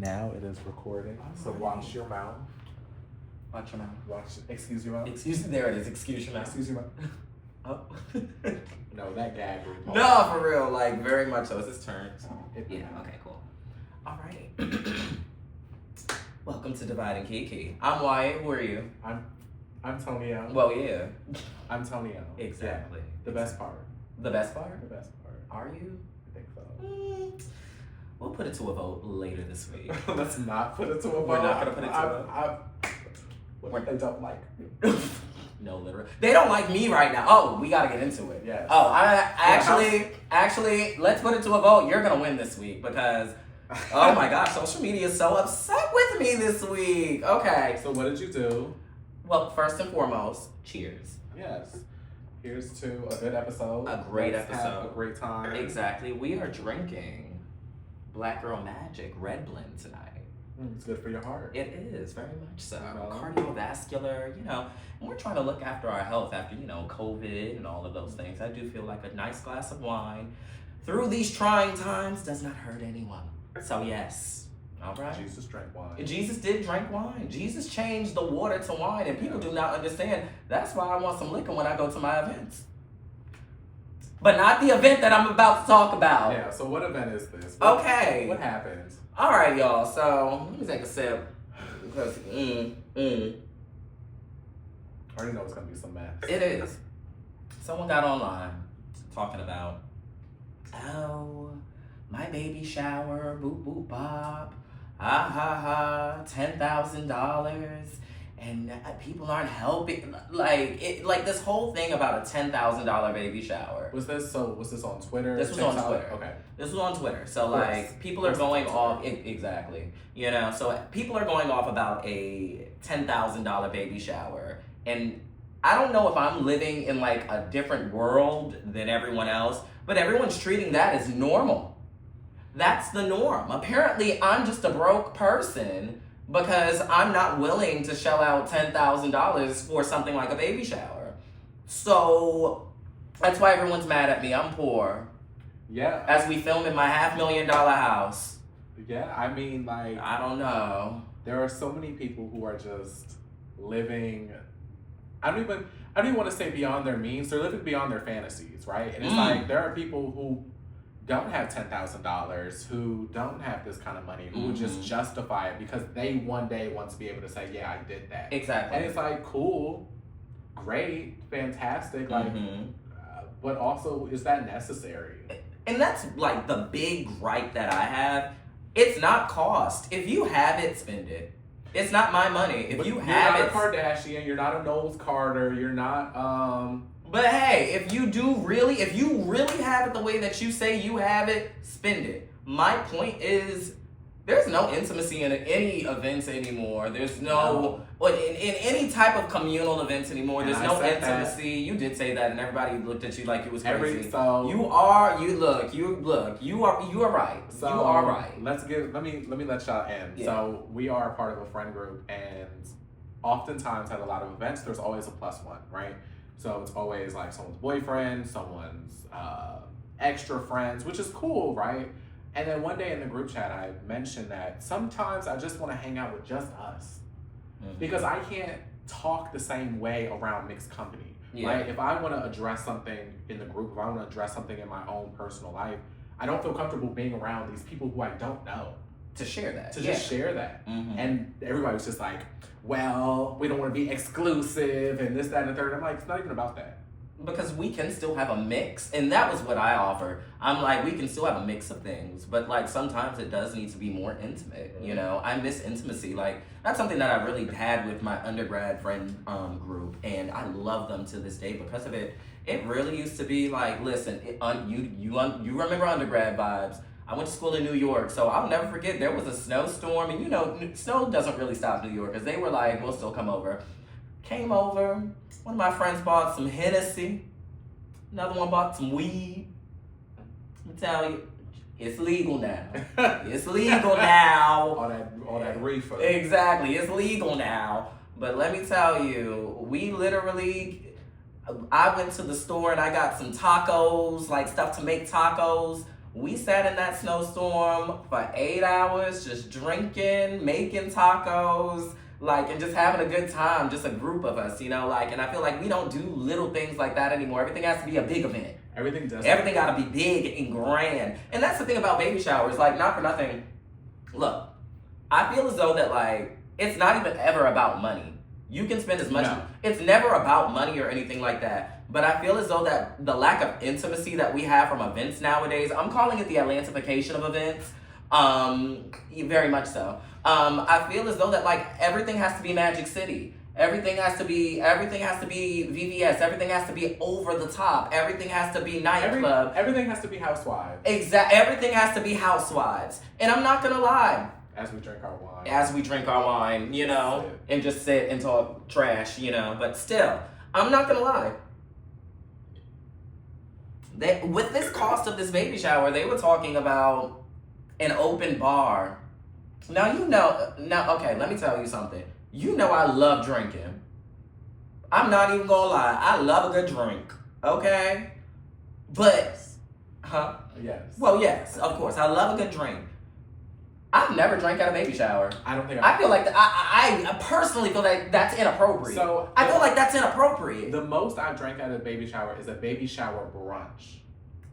Now it is recording, so watch your mouth. Watch your mouth. Excuse your mouth. There it is. Excuse your mouth. Excuse your mouth. Oh. No, that gag. No, for real. Like, very much so. It's his turn. Yeah, okay, cool. All right. Welcome to Divide and Kiki. I'm Wyatt. Who are you? I'm Tonio. Well, yeah. I'm Tonio. Exactly. Yeah. The best part. The best part? The best part. Are you? I think so. We'll put it to a vote later this week. Let's not put it to a vote. We're not going to put it to a vote. What they don't like. No, literally. They don't like me right now. Oh, we got to get into it. Yes. Oh, actually, let's put it to a vote. You're going to win this week because, oh my gosh, social media is so upset with me this week. Okay. So what did you do? Well, first and foremost, cheers. Yes. Here's to a good episode. A great Let's episode. Have a great time. Exactly. We are drinking Black Girl Magic Red Blend tonight. It's good for your heart. It is, very much so. Cardiovascular, and we're trying to look after our health after, COVID and all of those things. I do feel like a nice glass of wine through these trying times does not hurt anyone. So yes. All right. Jesus drank wine. Jesus did drink wine. Jesus changed the water to wine, and people do not understand. That's why I want some liquor when I go to my events. But not the event that I'm about to talk about. Yeah, so what event is this? Okay. What happened? All right, y'all. So, let me take a sip. Because, I already know it's going to be some mess. It is. Someone got online talking about, oh, my baby shower, boop, boop, bop. Ha, ha, ha, $10,000. And people aren't helping. Like this whole thing about a $10,000 baby shower. Was this on Twitter? This was on Twitter. Okay. This was on Twitter. So like people are going off exactly. So people are going off about a $10,000 baby shower. And I don't know if I'm living in like a different world than everyone else, but everyone's treating that as normal. That's the norm. Apparently I'm just a broke person because I'm not willing to shell out $10,000 for something like a baby shower. So that's why everyone's mad at me. I'm poor. Yeah. As we film in my $500,000 house. Yeah, I mean, like, I don't know. There are so many people who are just living. I don't even want to say beyond their means. They're living beyond their fantasies, right? And it's like there are people who don't have $10,000, who don't have this kind of money, who would just justify it because they one day want to be able to say, yeah, I did that. Exactly. And it's like, cool, great, fantastic, like, but also, is that necessary? And that's like the big gripe that I have. It's not cost. If you have it, spend it. It's not my money. If you have it, you're not a Kardashian, you're not a Knowles Carter, you're not, But hey, if you really have it the way that you say you have it, spend it. My point is, there's no intimacy in any events anymore. There's no in any type of communal events anymore. There's no intimacy. You did say that, and everybody looked at you like it was crazy. You are right. So you are right. Let me let y'all in. Yeah. So we are part of a friend group, and oftentimes at a lot of events, there's always a plus one, right? So it's always like someone's boyfriend, someone's extra friends, which is cool, right? And then one day in the group chat, I mentioned that sometimes I just want to hang out with just us. Because I can't talk the same way around mixed company, right? If I want to address something in the group, if I want to address something in my own personal life, I don't feel comfortable being around these people who I don't know. To share that. Just share that. And everybody was just like, well, we don't want to be exclusive and this, that, and the third. I'm like, it's not even about that. Because we can still have a mix. And that was what I offer. I'm like, we can still have a mix of things. But like, sometimes it does need to be more intimate. I miss intimacy. Like, that's something that I really had with my undergrad friend group. And I love them to this day because of it. It really used to be like, listen, you remember undergrad vibes. I went to school in New York, so I'll never forget there was a snowstorm, and snow doesn't really stop New Yorkers. They were like, we'll still come over. Came over, one of my friends bought some Hennessy, another one bought some weed. Let me tell you, it's legal now. It's legal now. all that reefer. Exactly, it's legal now. But let me tell you, I went to the store and I got some tacos, like stuff to make tacos. We sat in that snowstorm for 8 hours, just drinking, making tacos, like, and just having a good time, just a group of us, you know, like, and I feel like we don't do little things like that anymore. Everything has to be a big event. Everything does. Everything got to be big and grand. And that's the thing about baby showers, like, not for nothing. Look, I feel as though that, like, it's not even ever about money. You can spend as much. No. It's never about money or anything like that. But I feel as though that the lack of intimacy that we have from events nowadays, I'm calling it the Atlantification of events. Very much so. I feel as though that, like, everything has to be Magic City. Everything has to be VVS. Everything has to be over the top. Everything has to be nightclub. Everything has to be Housewives. Everything has to be Housewives. And I'm not gonna lie. As we drink our wine. You know, and just sit and talk trash, you know. But still, I'm not gonna lie. With this cost of this baby shower, they were talking about an open bar. Now, okay, let me tell you something. You know I love drinking. I'm not even gonna lie. I love a good drink, okay? But, Yes. Well, yes, of course. I love a good drink. I've never drank at a baby shower. I feel like I personally feel like that's inappropriate. So I feel like that's inappropriate. The most I drank at a baby shower is a baby shower brunch.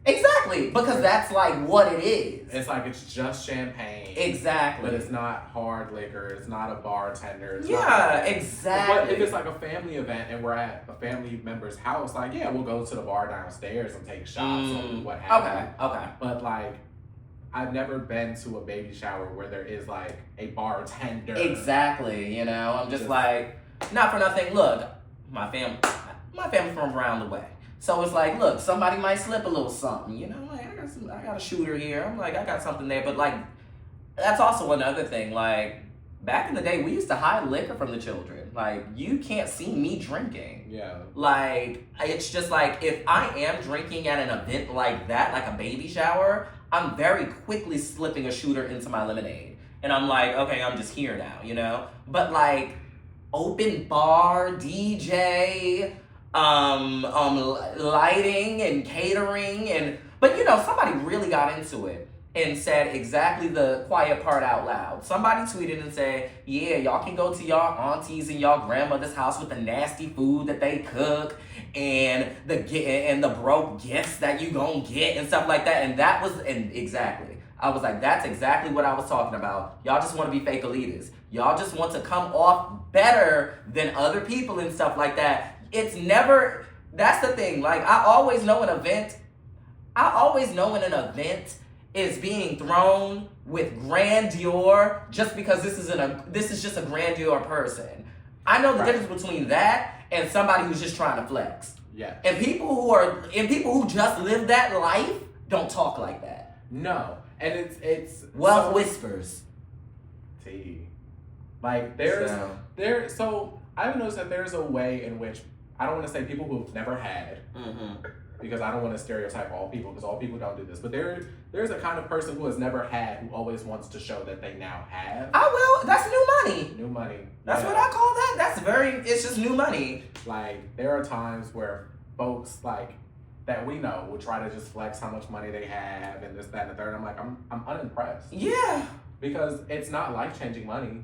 Exactly, because that's like what it is. It's like it's just champagne. Exactly. But it's not hard liquor. It's not a bartender. Exactly. But if it's like a family event and we're at a family member's house, like, yeah, we'll go to the bar downstairs and take shots or what have you. Okay. But like, I've never been to a baby shower where there is like a bartender. Exactly. You know, I'm just like, not for nothing. Look, my family from around the way. So it's like, look, somebody might slip a little something, you know, like I got a shooter here. I'm like, I got something there. But like, that's also another thing. Like, back in the day, we used to hide liquor from the children. Like, you can't see me drinking. Yeah. Like, it's just like, if I am drinking at an event like that, like a baby shower, I'm very quickly slipping a shooter into my lemonade. And I'm like, okay, I'm just here now, you know? But like, open bar, DJ, lighting and catering but you know, somebody really got into it and said exactly the quiet part out loud. Somebody tweeted and said, yeah, y'all can go to y'all aunties and y'all grandmother's house with the nasty food that they cook and the broke gifts that you gonna get and stuff like that. And exactly. I was like, that's exactly what I was talking about. Y'all just want to be fake elites. Y'all just want to come off better than other people and stuff like that. It's never, that's the thing. Like, I always know when an event is being thrown with grandeur just because this is just a grandeur person. I know the difference between that and somebody who's just trying to flex. Yeah. And people who just live that life don't talk like that. No. And it's wealth whispers. Like so I've noticed that there's a way in which I don't want to say people who've never had, because I don't want to stereotype all people, because all people don't do this. But there's a kind of person who has never had who always wants to show that they now have. That's new money. New money. That's what I call that. It's just new money. Like, there are times where folks like that we know will try to just flex how much money they have and this, that, and the third. I'm like, I'm unimpressed. Yeah. Because it's not life-changing money,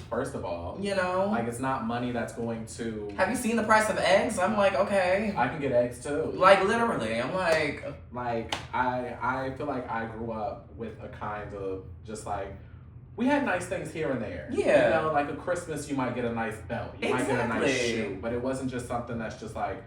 first of all. You know? Like, it's not money that's going to... Have you seen the price of eggs? I'm like, okay. I can get eggs, too. Like, literally. I'm like... Like, I feel like I grew up with a kind of just like... We had nice things here and there. Yeah. You know, like at Christmas, you might get a nice belt. You might get a nice shoe. But it wasn't just something that's just like,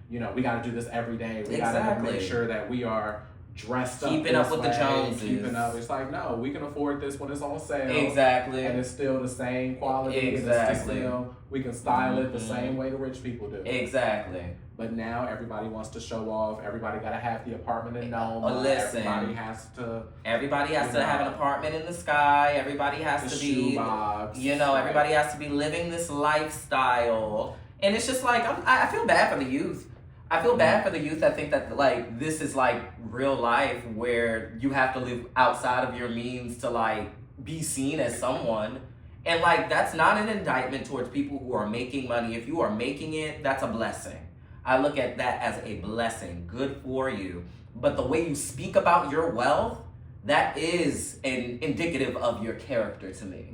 you know, we got to do this every day. We got to make sure that we are... dressed up, keeping up with the Joneses. Keeping up. It's like, no, we can afford this when it's on sale. Exactly. And it's still the same quality. Exactly. We can style it the same way the rich people do. Exactly. But now everybody wants to show off. Everybody got to have the apartment in Noma. Listen. Everybody has to have an apartment in the sky. Everybody has to be, shoebox, everybody has to be living this lifestyle. And it's just like, I feel bad for the youth. I feel bad for the youth that think that, like, this is, like, real life where you have to live outside of your means to, like, be seen as someone. And, like, that's not an indictment towards people who are making money. If you are making it, that's a blessing. I look at that as a blessing. Good for you. but the way you speak about your wealth, that is indicative of your character to me.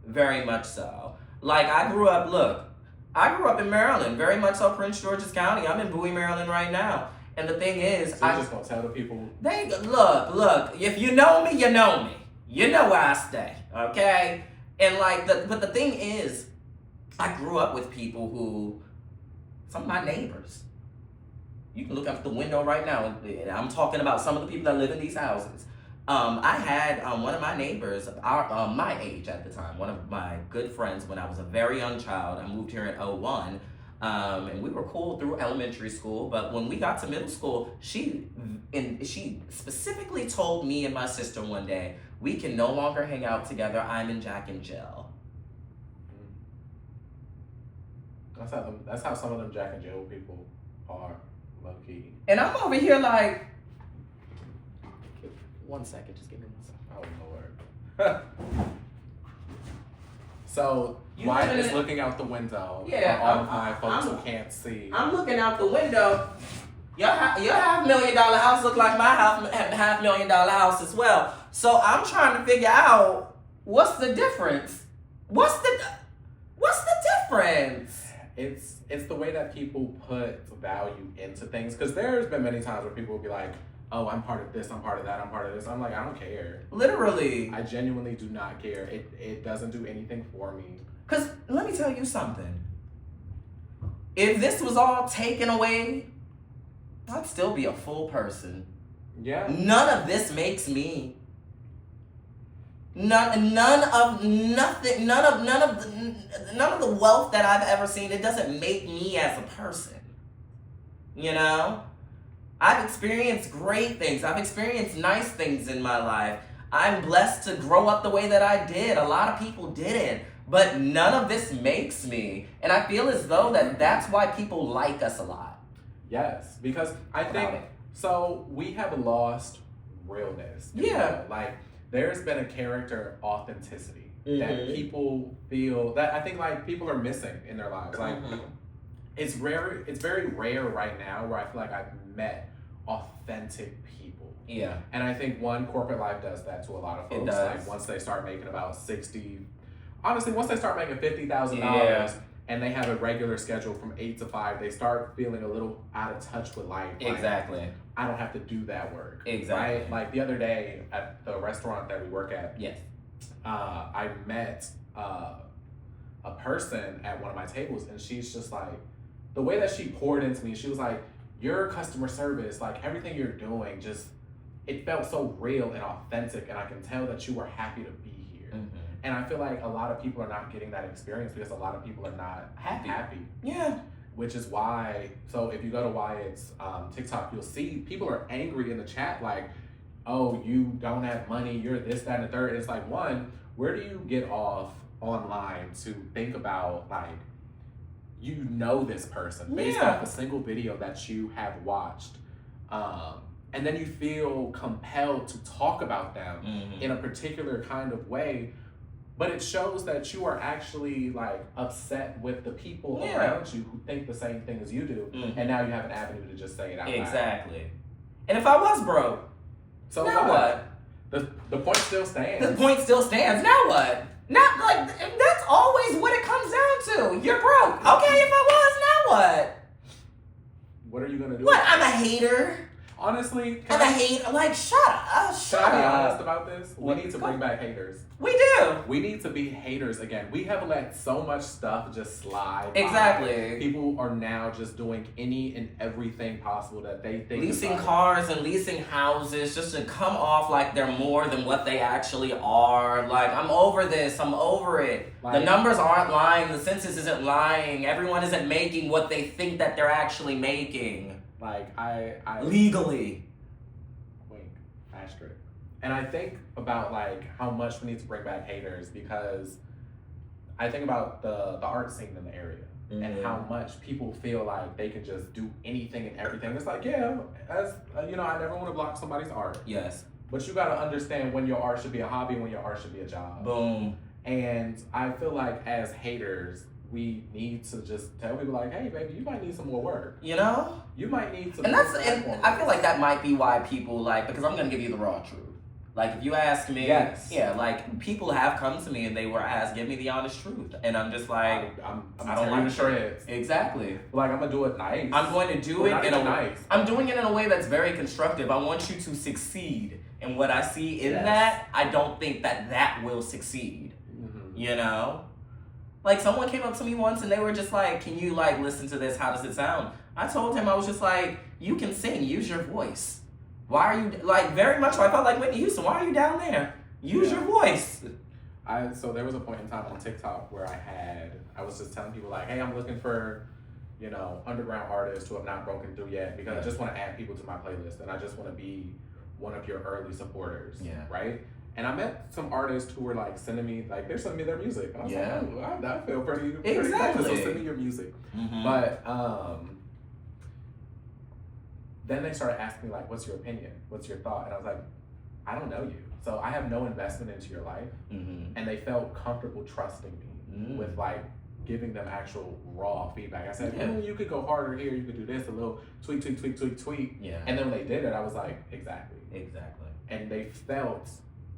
Very much so. Like, I grew up in Maryland, very much so Prince George's County. I'm in Bowie, Maryland right now. And the thing is, so you're just gonna tell the people? Look, if you know me, you know me. You know where I stay, okay? And like, but the thing is, I grew up with people who, some of my neighbors, you can look out the window right now, and I'm talking about some of the people that live in these houses. I had one of my neighbors, my age at the time, one of my good friends when I was a very young child. I moved here in 2001, and we were cool through elementary school. But when we got to middle school, she specifically told me and my sister one day, we can no longer hang out together. I'm in Jack and Jill. That's how some of them Jack and Jill people are, low key. And I'm over here like, 1 second, just give me 1 second. Oh Lord. So Wyatt is looking out the window. Yeah, for all of my folks who can't see. I'm looking out the window. Your $500,000 house look like my $500,000 house as well. So I'm trying to figure out what's the difference. What's the difference? It's the way that people put value into things. Because there's been many times where people will be like, oh, I'm part of this, I'm part of that, I'm part of this. I'm like, I don't care. Literally. I genuinely do not care. It doesn't do anything for me. Because let me tell you something. If this was all taken away, I'd still be a full person. Yeah. None of this makes me. None of the wealth that I've ever seen, it doesn't make me as a person. You know? I've experienced great things. I've experienced nice things in my life. I'm blessed to grow up the way that I did. A lot of people didn't. But none of this makes me. And I feel as though that's why people like us a lot. Yes, because I think, so we have lost realness. Yeah. Like, there's been a character authenticity that people feel, that I think like people are missing in their lives. Like, it's very rare right now where I feel like I've met authentic people. Yeah. And I think corporate life does that to a lot of folks. It does. Like once they start making about once they start making $50,000 and they have a regular schedule from 8 to 5, they start feeling a little out of touch with life. Exactly. Like, I don't have to do that work. Exactly. Right? Like the other day at the restaurant that we work at, yes, I met a person at one of my tables, and she's just like, the way that she poured into me, she was like, your customer service, like everything you're doing, just, it felt so real and authentic, and I can tell that you were happy to be here. And I feel like a lot of people are not getting that experience because a lot of people are not happy. Yeah. Which is why, so if you go to Wyatt's TikTok, you'll see people are angry in the chat like, oh, you don't have money, you're this, that, and the third. And it's like, one, where do you get off online to think about, like, you know this person based off a single video that you have watched, and then you feel compelled to talk about them in a particular kind of way, but it shows that you are actually like upset with the people around you who think the same thing as you do, and now you have an avenue to just say it out loud. Exactly. And if I was broke, so now what? The point still stands. The point still stands. Now what? Not like, that's always what it comes down to. You're broke. Okay, if I was, now what? What are you gonna do? What? I'm a hater. Honestly, I'm a hater. Like, shut up. Can I be honest about this? We need to bring back haters. We do. We need to be haters again. We have let so much stuff just slide. Exactly. People are now just doing any and everything possible that they think. Leasing cars and leasing houses just to come off like they're more than what they actually are. Like, I'm over this. I'm over it. Like, the numbers aren't lying. The census isn't lying. Everyone isn't making what they think that they're actually making. Like, I legally. Wink. Asterisk. And I think about like how much we need to bring back haters, because I think about the art scene in the area and how much people feel like they can just do anything and everything. It's like, yeah, as you know, I never want to block somebody's art. Yes. But you got to understand when your art should be a hobby and when your art should be a job. Boom. And I feel like as haters, we need to just tell people like, hey, baby, you might need some more work. You know? You might need some. And I feel like that might be why people like, because I'm gonna give you the raw truth. Like if you ask me, yes. Yeah, like people have come to me and they were asked, give me the honest truth, and I'm just like, I don't like shreds. Exactly. Like I'm gonna do it nice. I'm going to do it in a nice. I'm doing it in a way that's very constructive. I want you to succeed, and what I see in that, I don't think that will succeed. Mm-hmm. You know, like someone came up to me once and they were just like, "Can you like listen to this? How does it sound?" I told him I was just like, "You can sing. Use your voice." Why are you, like, very much, I felt like Whitney Houston, why are you down there? Use your voice. So there was a point in time on TikTok where I was just telling people like, hey, I'm looking for, you know, underground artists who have not broken through yet because I just want to add people to my playlist and I just want to be one of your early supporters, right? And I met some artists who were like sending me, like they're sending me their music. And I was like, oh, I feel pretty exactly. cool, so send me your music. Mm-hmm. But then they started asking me like, what's your opinion? What's your thought? And I was like, I don't know you. So I have no investment into your life. Mm-hmm. And they felt comfortable trusting me with like giving them actual raw feedback. I said, you could go harder here. You could do this, a little tweak. Yeah. And then when they did it, I was like, exactly. And they felt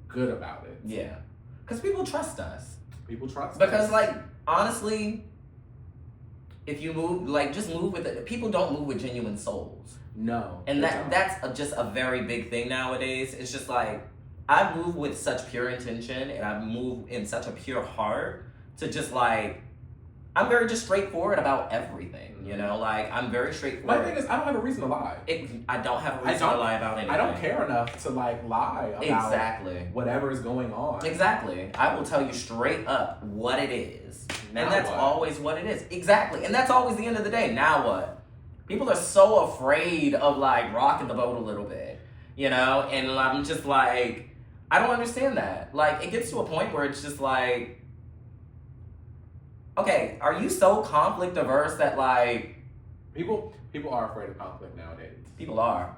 good about it. Yeah. Because people trust us. Because like, honestly, if you move, like just move with it. People don't move with genuine souls. No. And that's just a very big thing nowadays. It's just like, I move with such pure intention and I move in such a pure heart to just like, I'm very just straightforward about everything, you know? Like, I'm very straightforward. My thing is, I don't have a reason to lie. I don't have a reason to lie about anything. I don't care enough to like lie about whatever is going on. Exactly. I will tell you straight up what it is. Now and that's what? always what it is. Exactly. And that's always the end of the day. Now what? People are so afraid of like rocking the boat a little bit, you know? And I'm just like, I don't understand that. Like, it gets to a point where it's just like, okay, are you so conflict averse that like... People are afraid of conflict nowadays. People are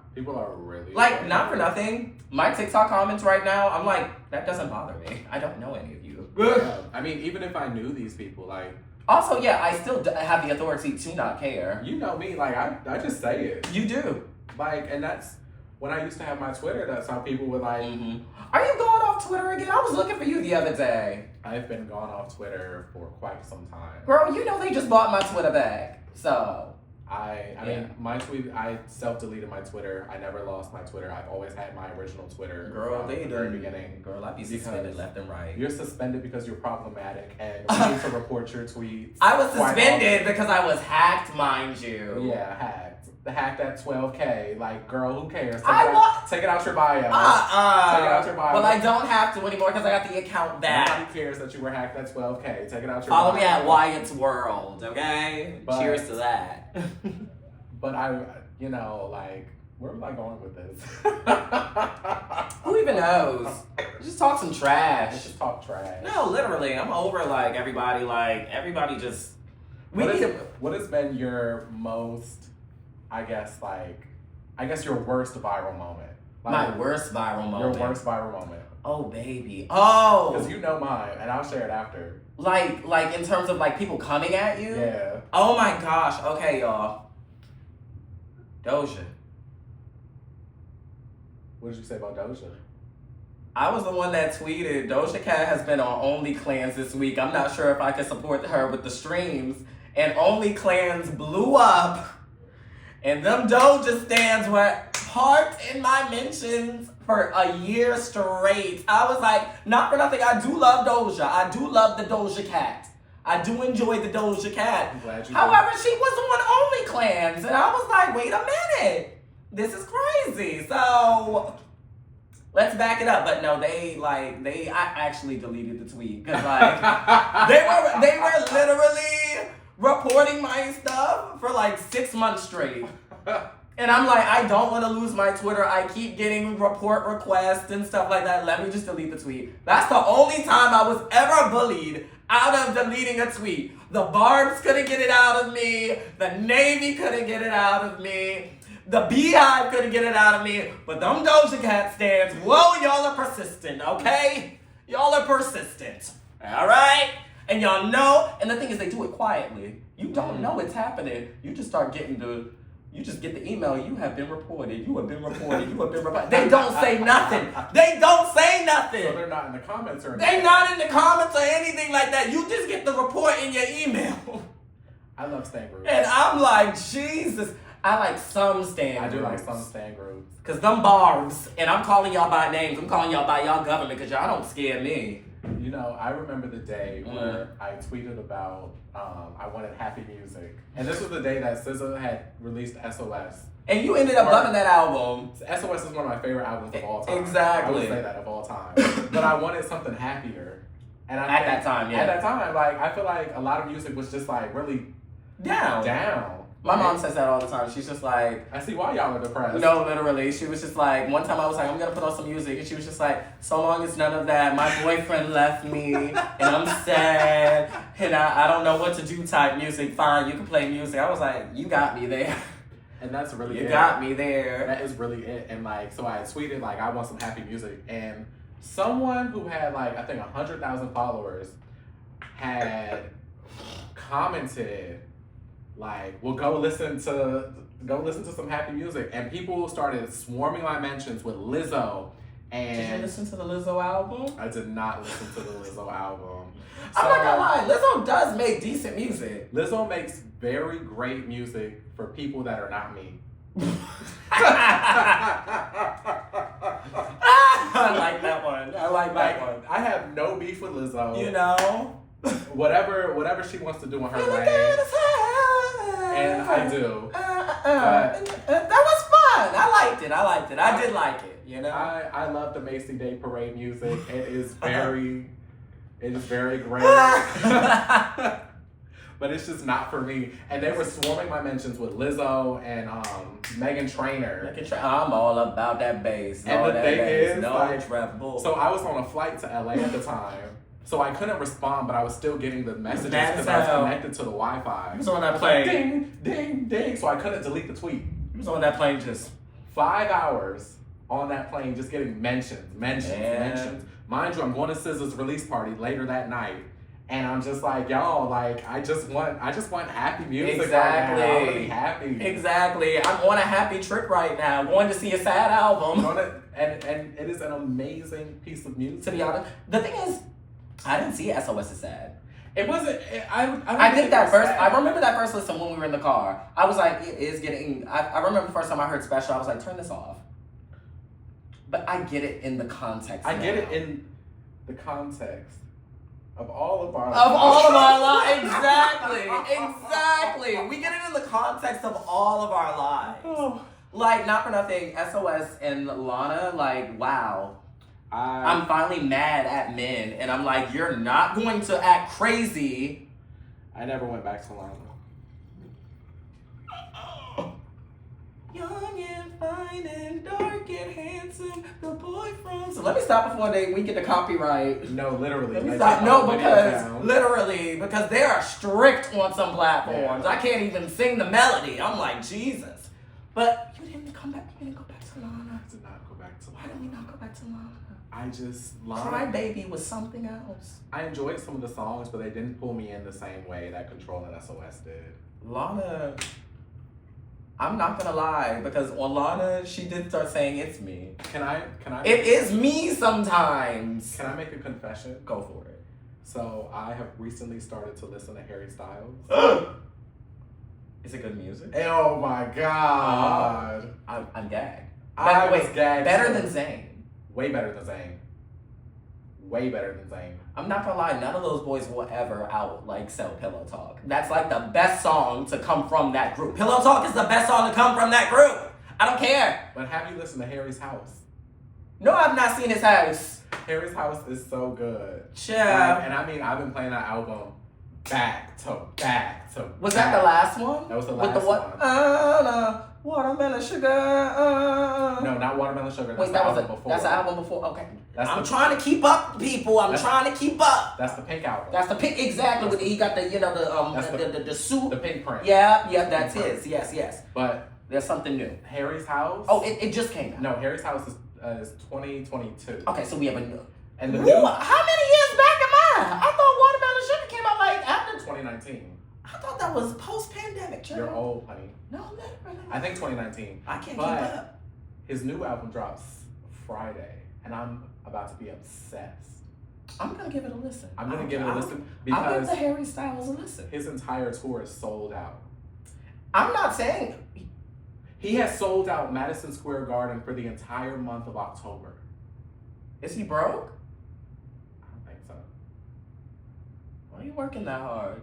really... Like, not for nothing, my TikTok comments right now, I'm like, that doesn't bother me. I don't know any of you. Yeah. I mean, even if I knew these people, like... Also, yeah, I still have the authority to not care. You know me, like, I just say it. You do. Like, and that's... When I used to have my Twitter, that's how people would like... Mm-hmm. Are you going off Twitter again? I was looking for you the other day. I've been gone off Twitter for quite some time. Girl, you know they just bought my Twitter back. So... I mean, my tweet, I self-deleted my Twitter. I never lost my Twitter. I've always had my original Twitter. Girl, from the very beginning. Girl, I'd be suspended left and right. You're suspended because you're problematic and we need to report your tweets. I was suspended because I was hacked, mind you. Yeah, hacked. Hacked at 12K. Like, girl, who cares? Take it out your bio. Take it out your bio. Well, I don't have to anymore because I got the account back. Nobody cares that you were hacked at 12K. Take it out your Follow bio. me at Wyatt's World, okay? Cheers to that. But you know, like, where am I going with this? Who even knows? Just talk some trash. Let's just talk trash. No, literally. I'm over, like, everybody just... What has been your most, I guess your worst viral moment? Like, my worst viral moment? Your worst viral moment. Oh, baby. Oh! Because you know mine, and I'll share it after. Like in terms of, like, people coming at you? Yeah. Oh, my gosh. Okay, y'all. Doja. What did you say about Doja? I was the one that tweeted, Doja Cat has been on OnlyClans this week. I'm not sure if I can support her with the streams. And OnlyClans blew up. And them Doja stands were parked in my mentions for a year straight. I was like, not for nothing, I do love Doja. I do love the Doja Cat. I do enjoy the Doja Cat. I'm glad you However, she was on OnlyClans. And I was like, wait a minute. This is crazy. So... let's back it up, but no, I actually deleted the tweet because like they were literally reporting my stuff for like 6 months straight, and I'm like, I don't want to lose my Twitter. I keep getting report requests and stuff like that. Let me just delete the tweet. That's the only time I was ever bullied out of deleting a tweet. The Barbs couldn't get it out of me. The Navy couldn't get it out of me. The Beehive couldn't get it out of me, but them Doja Cat stands, whoa, y'all are persistent, okay? Y'all are persistent, all right? And y'all know, and the thing is they do it quietly. You don't know it's happening. You just start getting you just get the email, you have been reported, you have been reported, you have been reported. They don't say nothing. They don't say nothing. So they're not in the comments or anything. They're not in the comments or anything like that. You just get the report in your email. I love stan groups. And I'm like, Jesus. I like some stan groups. I do like some stan groups. Because them barbs, and I'm calling y'all by names. I'm calling y'all by y'all government because y'all don't scare me. You know, I remember the day where I tweeted about I wanted happy music. And this was the day that SZA had released SOS. And you ended up loving that album. SOS is one of my favorite albums of all time. Exactly. I would say that of all time. But I wanted something happier. And At that time, like, I feel like a lot of music was just like really down. My mom says that all the time. She's just like... I see why y'all are depressed. No, literally. She was just like... One time I was like, I'm going to put on some music. And she was just like, so long as none of that. My boyfriend left me. And I'm sad. And I don't know what to do type music. Fine, you can play music. I was like, you got me there. And that's really You got me there. That is really it. And like, so I tweeted like, I want some happy music. And someone who had like, I think 100,000 followers had commented... Like, well, go listen to some happy music, and people started swarming my mentions with Lizzo. And did you listen to the Lizzo album? I did not listen to the Lizzo album. I'm not gonna lie, Lizzo does make decent music. Lizzo makes very great music for people that are not me. I like that one. I like that one. I have no beef with Lizzo. You know, whatever she wants to do in her lane. And I do. That was fun. I liked it. I did like it. You know. I love the Macy Day Parade music. It is very great. But it's just not for me. And they were swarming my mentions with Lizzo and Meghan Trainor. I'm all about that bass. And the thing is, no like, treble. so I was on a flight to LA at the time. So I couldn't respond, but I was still getting the messages because I was connected to the Wi-Fi. You was on that plane. Like, ding, ding, ding. So I couldn't delete the tweet. You was on that plane just 5 hours on that plane just getting mentions. Mind you, I'm going to SZA's release party later that night. And I'm just like, y'all, like, I just want happy music. Exactly. Right now. I want to be happy. Exactly. I'm on a happy trip right now. I'm going to see a sad album. And it is an amazing piece of music. To be honest, the thing is, I didn't see SOS as sad. It wasn't. I think that first. I remember that first listen when we were in the car. I was like, it is getting. I remember the first time I heard Special. I was like, turn this off. But I get it in the context. I get it in the context of all of our lives. Exactly. We get it in the context of all of our lives. Oh. Like, not for nothing, SOS and Lana, like, wow. I'm finally mad at men, and I'm like, you're not going to act crazy. I never went back to Lana. Young and fine and dark and handsome, the boy from... So let me stop before we get the copyright. No, literally. Let me stop. No, because they are strict on some platforms. Yeah. I can't even sing the melody. I'm like, Jesus. But you didn't go back to Lana. I did not go back to Lana. Why did we not go back to Lana? Lana. Crybaby was something else. I enjoyed some of the songs, but they didn't pull me in the same way that Control and SOS did. Lana, I'm not gonna lie, because on Lana, she did start saying it's me. Can I? It is me sometimes. Can I make a confession? Go for it. So I have recently started to listen to Harry Styles. Is it good music? Oh my God. I'm gagged. I was gagged. Better than Zayn. Way better than Zayn. I'm not gonna lie, none of those boys will ever sell Pillow Talk. That's like the best song to come from that group. Pillow Talk is the best song to come from that group. I don't care. But have you listened to Harry's House? No, I've not seen his house. Harry's House is so good. Yeah. And I mean, I've been playing that album back to back to Was back. that the last one? That was the last one. With the what? No. Watermelon Sugar. No, not Watermelon Sugar. That's Wait, the album before. That's the album before. Okay. I'm trying to keep up, people. I'm trying to keep up. That's the Pink album. That's the Pink, exactly. He got the the suit. The Pink print. Yeah, that's his. Yes. But there's something new. Harry's House. Oh, it just came out. No, Harry's House is 2022. Okay, so we have a new. And the How new. many years back am I? I thought Watermelon Sugar came picture. You're old, honey. No, literally. I think 2019. I can't but keep up. His new album drops Friday, and I'm about to be obsessed. I'm gonna give it a listen. I'm gonna give it a listen I'll because give the Harry Styles a listen. his entire tour is sold out. I'm not saying he has sold out Madison Square Garden for the entire month of October. Is he broke? I don't think so. Why are you working that hard?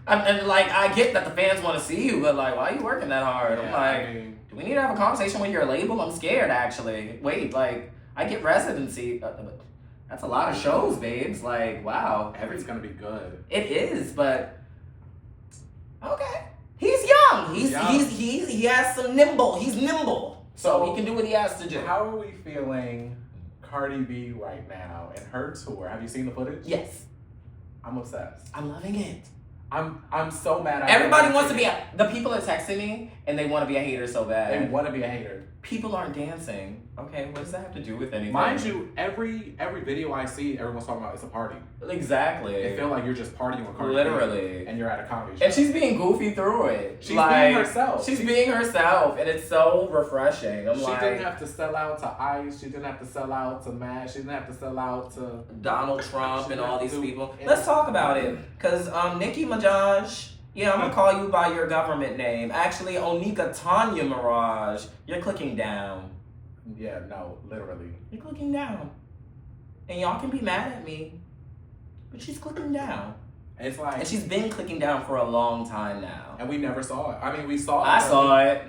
And like, I get that the fans want to see you, but like, why are you working that hard? Yeah, I'm like, do we need to have a conversation with your label? I'm scared, actually. Wait, like, I get residency. That's a lot of shows, babes. Like, wow. Everything's gonna be good. It is, but okay. He's young. He has some nimble. He's nimble, so he can do what he has to do. How are we feeling Cardi B right now in her tour? Have you seen the footage? Yes. I'm obsessed. I'm loving it. I'm so mad. Everybody wants to be the people are texting me and they want to be a hater so bad. They want to be a hater. People aren't dancing. Okay, what does that have to do with anything? Mind you, every video I see, everyone's talking about it's a party. Exactly. They feel like you're just partying with Cardi Literally. B and you're at a comedy show. And she's being goofy through it. She's being herself. She's being herself, and it's so refreshing. She didn't have to sell out to ICE. She didn't have to sell out to MASH. She didn't have to sell out to Donald Trump and all these people. Let's talk about it, because Nicki Minaj. Yeah, I'm gonna call you by your government name. Actually, Onika Tanya Mirage. You're clicking down. Yeah, no, literally. You're clicking down. And y'all can be mad at me, but she's clicking down. It's like, and she's been clicking down for a long time now. And we never saw it. I mean, we saw it. I saw it.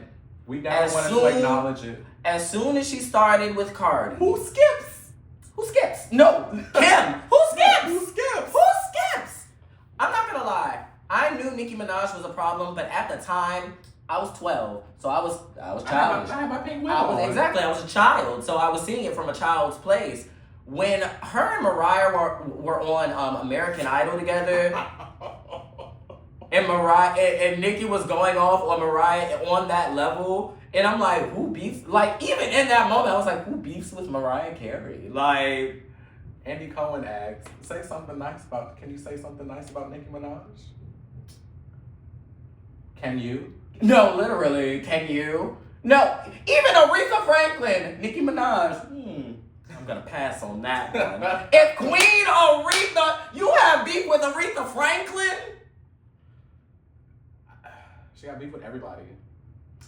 We never wanted to acknowledge it. As soon as she started with Cardi. Who skips? Who skips? No, Kim. Who skips? Who skips? Who skips? I'm not gonna lie. I knew Nicki Minaj was a problem, but at the time, I was 12, so I was childish. I had my pink wig I on. was a child, so I was seeing it from a child's place. When her and Mariah were on American Idol together, and Mariah and Nicki was going off on Mariah on that level, and I'm like, who beefs? Like, even in that moment, I was like, who beefs with Mariah Carey? Like, Andy Cohen asked, can you say something nice about Nicki Minaj? Can you? No, literally, can you? No, even Aretha Franklin, Nicki Minaj. I'm gonna pass on that one. If Queen Aretha, you have beef with Aretha Franklin? She got beef with everybody.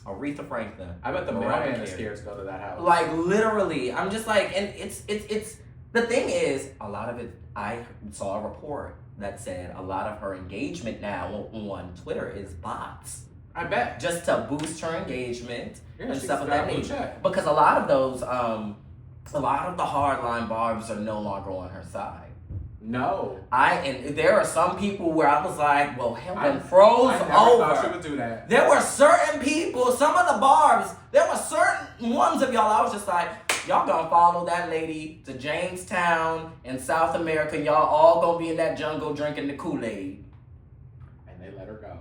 Aretha Franklin. I bet the mailman is scared to go to that house. Like, literally, I'm just like, and it's the thing is, a lot of it, I saw a report that said a lot of her engagement now on Twitter is bots. I bet. Just to boost her engagement and stuff of that nature. Check. Because a lot of those, a lot of the hardline barbs are no longer on her side. No. And there are some people where I was like, well, hell, when froze I never over. thought she would do that. There were certain people, some of the barbs, there were certain ones of y'all, I was just like, y'all gonna follow that lady to Jamestown in South America, and y'all all gonna be in that jungle drinking the Kool-Aid. And they let her go.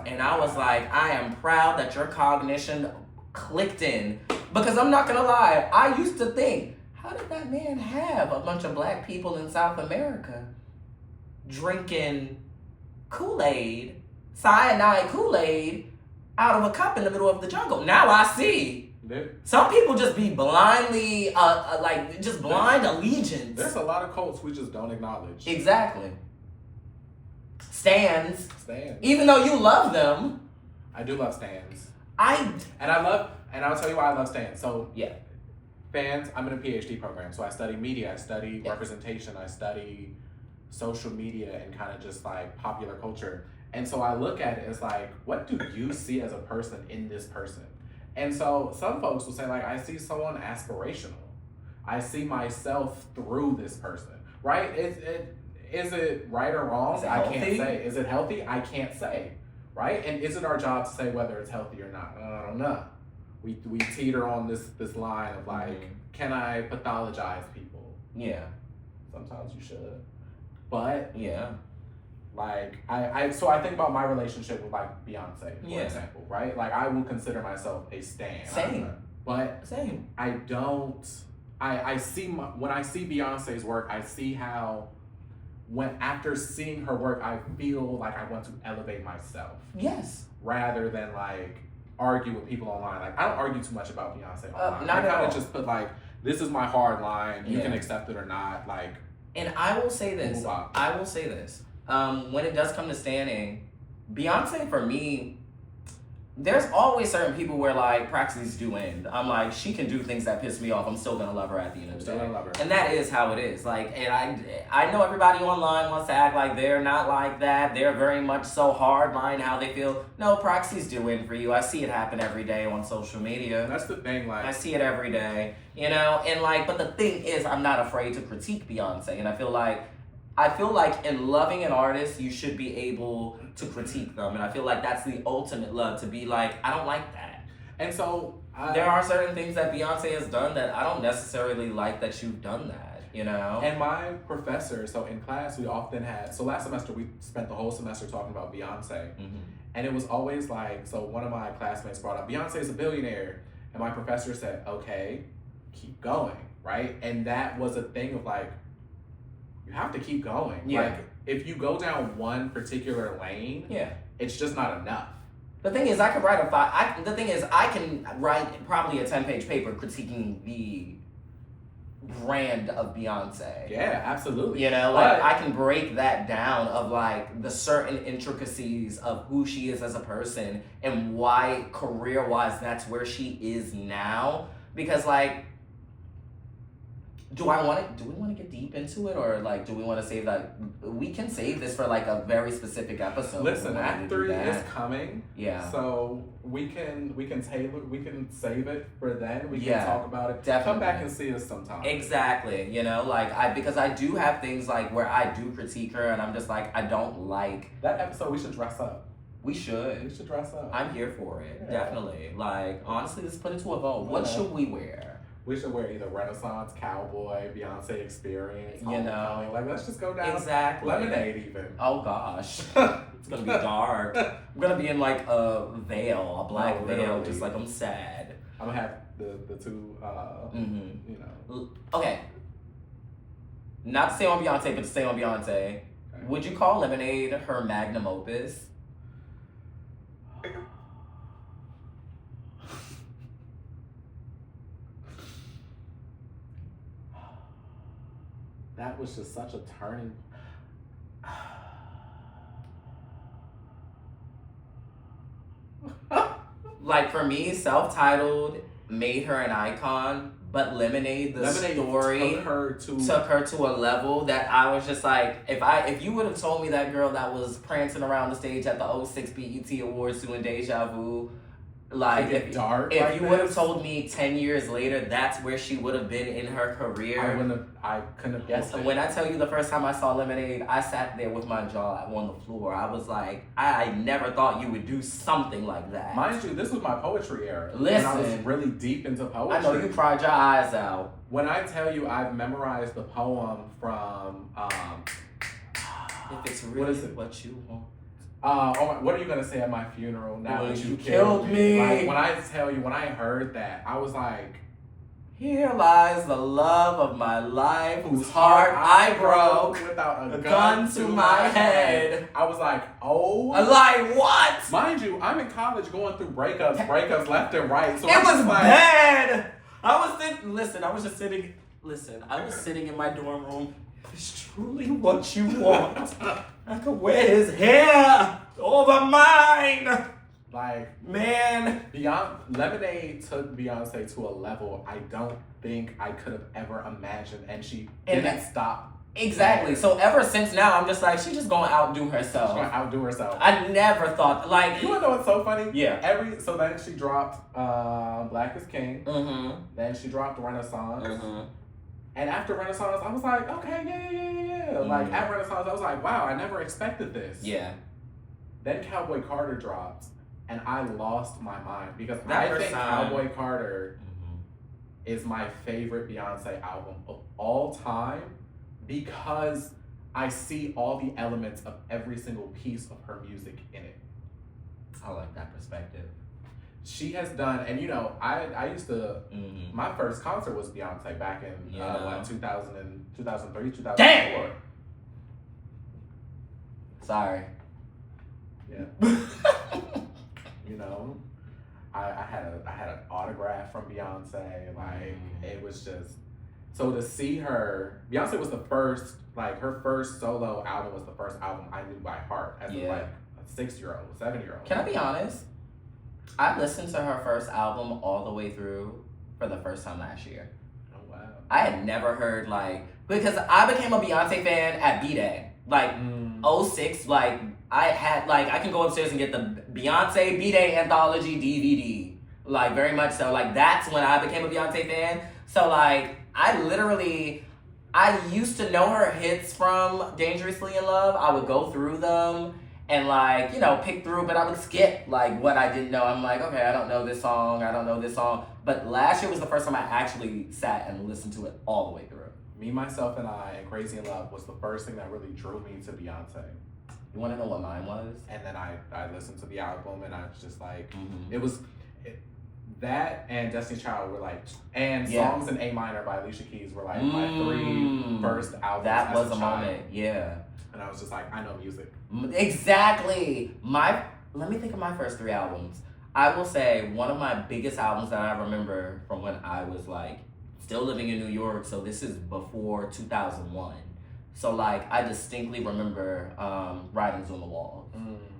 And I was like, I am proud that your cognition clicked in. Because I'm not gonna lie, I used to think, how did that man have a bunch of black people in South America drinking Kool-Aid, cyanide Kool-Aid, out of a cup in the middle of the jungle? Now I see. Some people just be blindly, just blind allegiance. There's a lot of cults we just don't acknowledge. Exactly. Stans. Stans. Even though you love them. I do love stans. And I'll tell you why I love stans. So, yeah. Fans, I'm in a PhD program, so I study media, I study representation, I study social media and kind of just like popular culture. And so I look at it as like, what do you see as a person in this person? And so some folks will say like, I see someone aspirational. I see myself through this person, right? Is it right or wrong? I can't say. Is it healthy? I can't say, right? And is it our job to say whether it's healthy or not? I don't know. We teeter on this line of like, can I pathologize people? Yeah. Sometimes you should. But yeah. Like so I think about my relationship with like Beyonce, for example, right? Like I will consider myself a stan. Same. But same. I don't I see when I see Beyonce's work, I see how after seeing her work, I feel like I want to elevate myself. Yes. Rather than like argue with people online. Like I don't argue too much about Beyonce online. Not I at kind all. of just put like, this is my hard line. You can accept it or not. Like. And I will say this. When it does come to standing, Beyonce for me, there's always certain people where like praxis do end. I'm like, she can do things that piss me off. I'm still gonna love her at the end of the day. Gonna love her. And that is how it is. Like, and I know everybody online wants to act like they're not like that. They're very much so hardline how they feel. No, praxis do end for you. I see it happen every day on social media. That's the thing. Like I see it every day. You know, and like, but the thing is, I'm not afraid to critique Beyonce, and I feel like in loving an artist, you should be able to critique them. And I feel like that's the ultimate love, to be like, I don't like that. And so there are certain things that Beyonce has done that I don't necessarily like that you've done that, you know? And my professor, so in class, we often had, so last semester, we spent the whole semester talking about Beyonce. Mm-hmm. And it was always like, so one of my classmates brought up, Beyonce's a billionaire. And my professor said, okay, keep going, right? And that was a thing of like, you have to keep going. Yeah. Like, if you go down one particular lane, it's just not enough. The thing is, I can write I can write probably a 10-page paper critiquing the brand of Beyonce. Yeah, absolutely. You know, like, I can break that down of like the certain intricacies of who she is as a person and why career-wise that's where she is now. Because like, do we want to get deep into it, or like do we want to save that? We can save this for like a very specific episode. Listen, Act 3 is coming. Yeah. So we can save it for then. We can talk about it. Definitely. Come back and see us sometime. Exactly. You know, like because I do have things like where I do critique her, and I'm just like, I don't like that episode. We should dress up. We should. We should dress up. I'm here for it. Yeah. Definitely. Like, honestly, let's put it to a vote. What should we wear? We should wear either Renaissance, Cowboy, Beyonce Experience. You know, like let's just go down. Exactly. Lemonade, even. Oh gosh, it's gonna be dark. I'm gonna be in like a veil, a black veil, just like I'm sad. I'm gonna have the two. You know. Okay. Not to stay on Beyonce, but to stay on Beyonce. Okay. Would you call Lemonade her magnum opus? That was just such a turning. Like for me, self-titled made her an icon, but Lemonade story took her to a level that I was just like, if you would have told me that girl that was prancing around the stage at the 06 BET Awards doing Deja Vu, like if you would have told me 10 years later that's where she would have been in her career, I couldn't have guessed it. When I tell you the first time I saw Lemonade, I sat there with my jaw on the floor. I was like, I never thought you would do something like that. Mind you, this was my poetry era. Listen, when I was really deep into poetry. I know you cried your eyes out. When I tell you I've memorized the poem from if it's really what you want. What are you gonna say at my funeral now that you killed me? Like, when I heard that, I was like, here lies the love of my life, whose heart I broke without a gun to my head. I was like, oh. Like, what? Mind you, I'm in college going through breakups left and right. So it was bad. I was sitting in my dorm room. It's truly what you want. I could wear his hair over mine. Like, man. Lemonade took Beyonce to a level I don't think I could have ever imagined. And she didn't stop. Exactly. So ever since now, I'm just like, she's just going to outdo herself. She's going to outdo herself. I never thought, like... You want to know what's so funny? Yeah. So then she dropped Black is King. Mm-hmm. Then she dropped Renaissance. Mm-hmm. And after Renaissance, I was like, okay, yeah. Mm-hmm. Like, at Renaissance, I was like, wow, I never expected this. Yeah. Then Cowboy Carter dropped, and I lost my mind. Because I think Cowboy Carter is my favorite Beyonce album of all time, because I see all the elements of every single piece of her music in it. I like that perspective. She has done, and you know, I used to, my first concert was Beyonce back in 2003, 2004. Damn! Sorry. Yeah. You know, I had an autograph from Beyonce. Like it was just so to see her. Beyonce was the first, like her first solo album was the first album I knew by heart as like a 6-year-old, 7-year-old. Can I be honest? I listened to her first album all the way through for the first time last year. Oh wow! I had never heard because I became a Beyonce fan at B-Day, 06. Like I had I can go upstairs and get the Beyonce B-Day anthology DVD. Like very much so. Like that's when I became a Beyonce fan. So like I used to know her hits from Dangerously in Love. I would go through them and pick through, but I would skip what I didn't know. I'm like, okay, I don't know this song. But last year was the first time I actually sat and listened to it all the way through. Me, Myself, and I and Crazy in Love was the first thing that really drew me to Beyonce. You want to know what mine was? And then I listened to the album and I was just like, that and Destiny's Child were Songs in A Minor by Alicia Keys were my 3 first albums. That was a child. moment, yeah. And I was just like, I know music. Exactly. Let me think of my first 3 albums. I will say one of my biggest albums that I remember from when I was still living in New York, so this is before 2001. So I distinctly remember Writings on the Wall.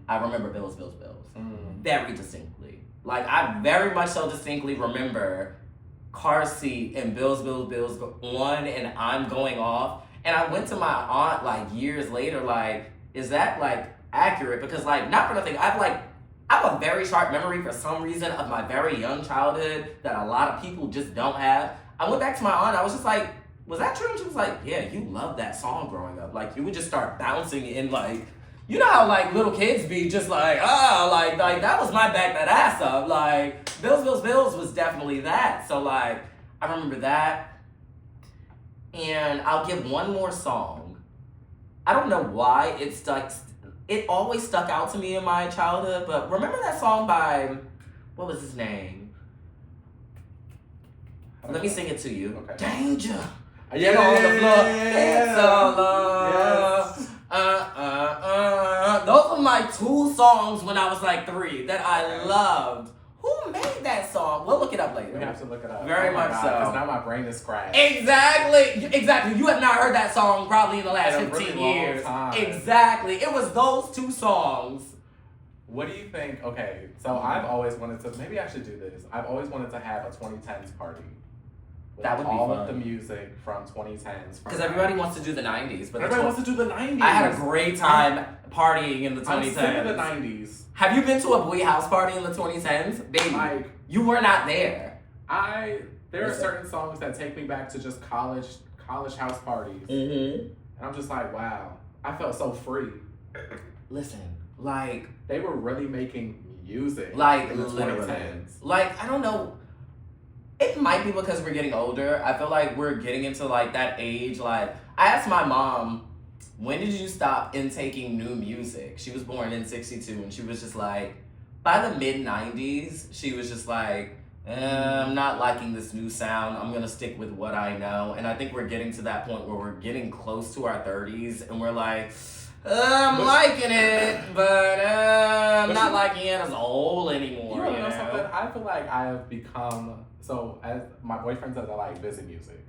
I remember Bills. Very distinctly. I very much so distinctly remember Car Seat and Bills on and I'm Going Off. And I went to my aunt years later, is that accurate? Because not for nothing, I have a very sharp memory for some reason of my very young childhood that a lot of people just don't have. I went back to my aunt, I was just like, was that true? And she was like, yeah, you loved that song growing up. You would just start bouncing in you know how little kids be just that was my back that ass up. Bills was definitely that. So I remember that. And I'll give one more song. I don't know why it always stuck out to me in my childhood, but remember that song by, what was his name? Let me sing it to you. Okay. Danger. Get on the floor. It's so long. Yes. Those were my 2 songs when I was 3 that I loved. Who made that song? We'll look it up later. We have to look it up. Very much so. Because now my brain is crashed. Exactly. You have not heard that song probably in the last 15 years. Exactly. It was those 2 songs. What do you think? Okay, so I've always wanted to, maybe I should do this. I've always wanted to have a 2010s party. That would be all fun. Of the music from 2010s. Because everybody wants to do the 90s. But everybody wants to do the 90s. I had a great time partying in the 2010s. I'm sick of the 90s. Have you been to a boy house party in the 2010s? Baby, you were not there. There are certain songs that take me back to just college house parties. And I'm just like, wow, I felt so free. Listen, they were really making music in the 2010s. I don't know. It might be because we're getting older. I feel like we're getting into that age. I asked my mom, when did you stop intaking new music? She was born in 62 and she was just by the mid-90s, she was just I'm not liking this new sound. I'm going to stick with what I know. And I think we're getting to that point where we're getting close to our 30s and we're I'm liking it, but I'm not liking it as old anymore. You know something? I feel like I have become, so as my boyfriend says, I like busy music.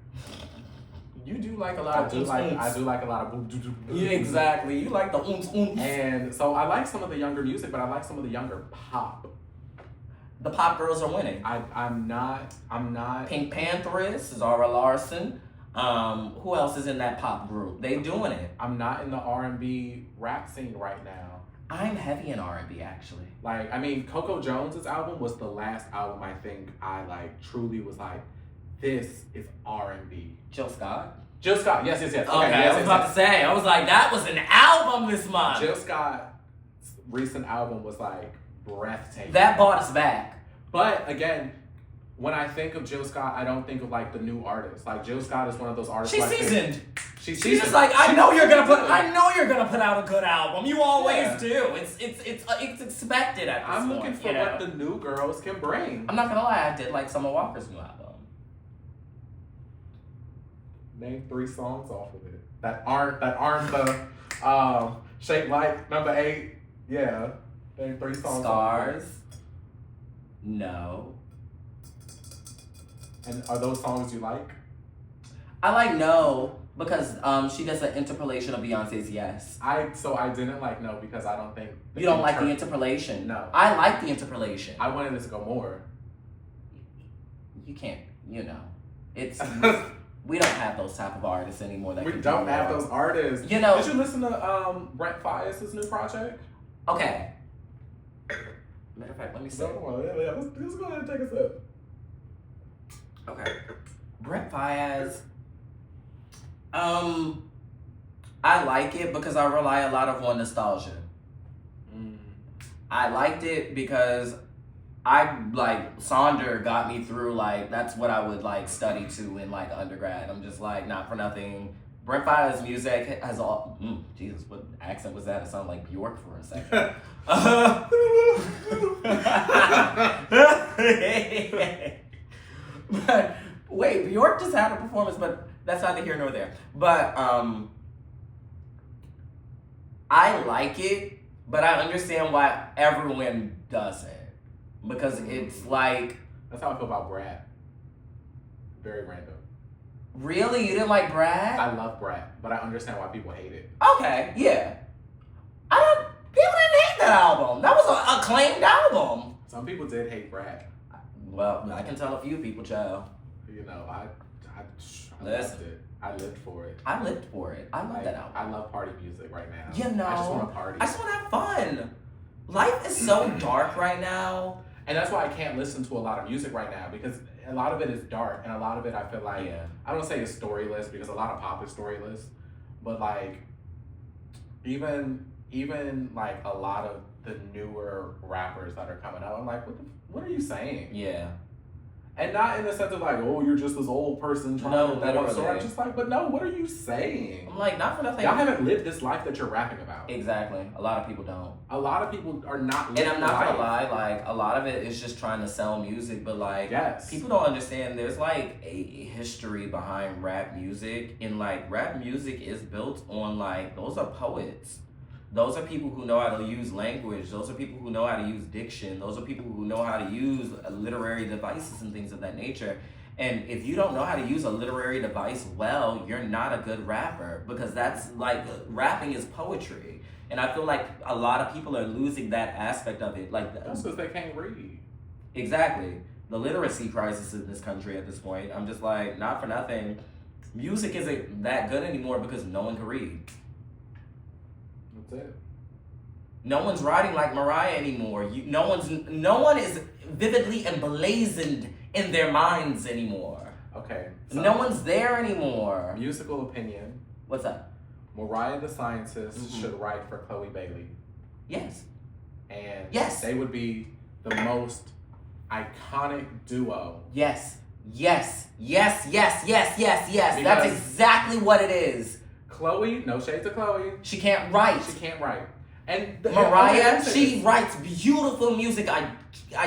You do like a lot of I do like a lot of boom. Yeah, exactly. You like the oomps. And so I like some of the younger music, but I like some of the younger pop. The pop girls are winning. I'm not Pink Pantheress, Zara Larson. Who else is in that pop group? They doing it. I'm not in the R&B rap scene right now. I'm heavy in R&B actually. Coco Jones's album was the last album I think I truly was this is R&B. Jill Scott, yes. Okay, yes, I was about to say. I was that was an album this month. Jill Scott's recent album was breathtaking. That brought us back. But again, when I think of Jill Scott, I don't think of the new artists. Jill Scott is one of those artists. She's seasoned. She's just I know you're gonna put out a good album. You always do. It's expected at this point. I'm looking for what the new girls can bring. I'm not gonna lie, I did like Summer Walker's new album. Name 3 songs off of it that aren't the Shape Like, number 8. Yeah. There 3 songs. Scars. No. And are those songs you like? I like No because she does an interpolation of Beyonce's Yes. I didn't like No because I don't think you don't like the interpolation. No, I like the interpolation. I wanted it to go more. You can't. It's we don't have those type of artists anymore. We don't have those artists. You know. Did you listen to Brent Faiyaz's new project? Okay. Matter of fact, let me see. Let's go ahead and take a sip. Okay. Brent Faiyaz. I like it because I rely a lot on nostalgia. I liked it because Sonder got me through, that's what I would, study to in, undergrad. I'm just, not for nothing. Brent Faiyaz's music has all... Jesus, what accent was that? It sounded like Bjork for a second. But, wait, Bjork just had a performance, but that's neither here nor there. But, I like it, but I understand why everyone doesn't. Because it's like... That's how I feel about Brad. Very random. Really? You didn't like Brad? I love Brad, but I understand why people hate it. Okay, yeah. People didn't hate that album. That was an acclaimed album. Some people did hate Brad. Well, I can tell a few people, child. I loved it. I lived for it. I lived for it. I love that album. I love party music right now. I just want to party. I just want to have fun. Life is so dark right now. And that's why I can't listen to a lot of music right now, because a lot of it is dark, and a lot of it I feel like, I don't say it's storyless, because a lot of pop is storyless, but even a lot of the newer rappers that are coming out, I'm like, what are you saying? Yeah. And not in the sense of you're just this old person trying to that one story. I'm just but no, what are you saying? I'm like, not for nothing. Y'all haven't lived this life that you're rapping about. Exactly. A lot of people don't. A lot of people are not living. And I'm not gonna lie, a lot of it is just trying to sell music, but yes. people don't understand there's a history behind rap music, and rap music is built on those are poets. Those are people who know how to use language. Those are people who know how to use diction. Those are people who know how to use literary devices and things of that nature. And if you don't know how to use a literary device well, you're not a good rapper, because that's rapping is poetry. And I feel like a lot of people are losing that aspect of it. That's because they can't read. Exactly. The literacy crisis in this country at this point. I'm just not for nothing. Music isn't that good anymore because no one can read. That's it. No one's writing like Mariah anymore. No one is vividly emblazoned in their minds anymore. Okay. So no one's there anymore. Musical opinion. What's up? Mariah the Scientist should write for Chloe Bailey. Yes. And yes, they would be the most iconic duo. Yes. That's exactly what it is. Chloe, no shade to Chloe. She can't write. And Mariah, she writes beautiful music. I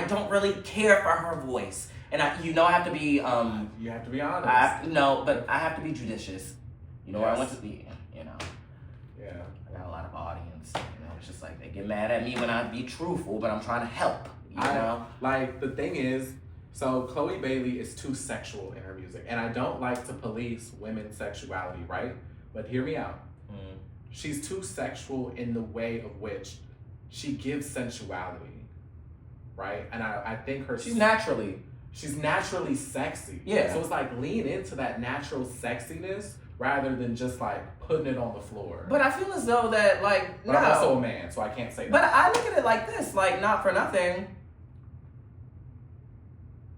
don't really care for her voice. And I have to be you have to be honest. But I have to be judicious. Where I went to be, Yeah. I got a lot of audience. It's just they get mad at me when I be truthful, but I'm trying to help. The thing is, so Chloe Bailey is too sexual in her music, and I don't like to police women's sexuality, right? But hear me out. She's too sexual in the way of which she gives sensuality, right? And I think she's naturally sexy. Yeah. So it's lean into that natural sexiness rather than just putting it on the floor. But I feel as though that But I'm also a man, so I can't say that. But I look at it like this, not for nothing.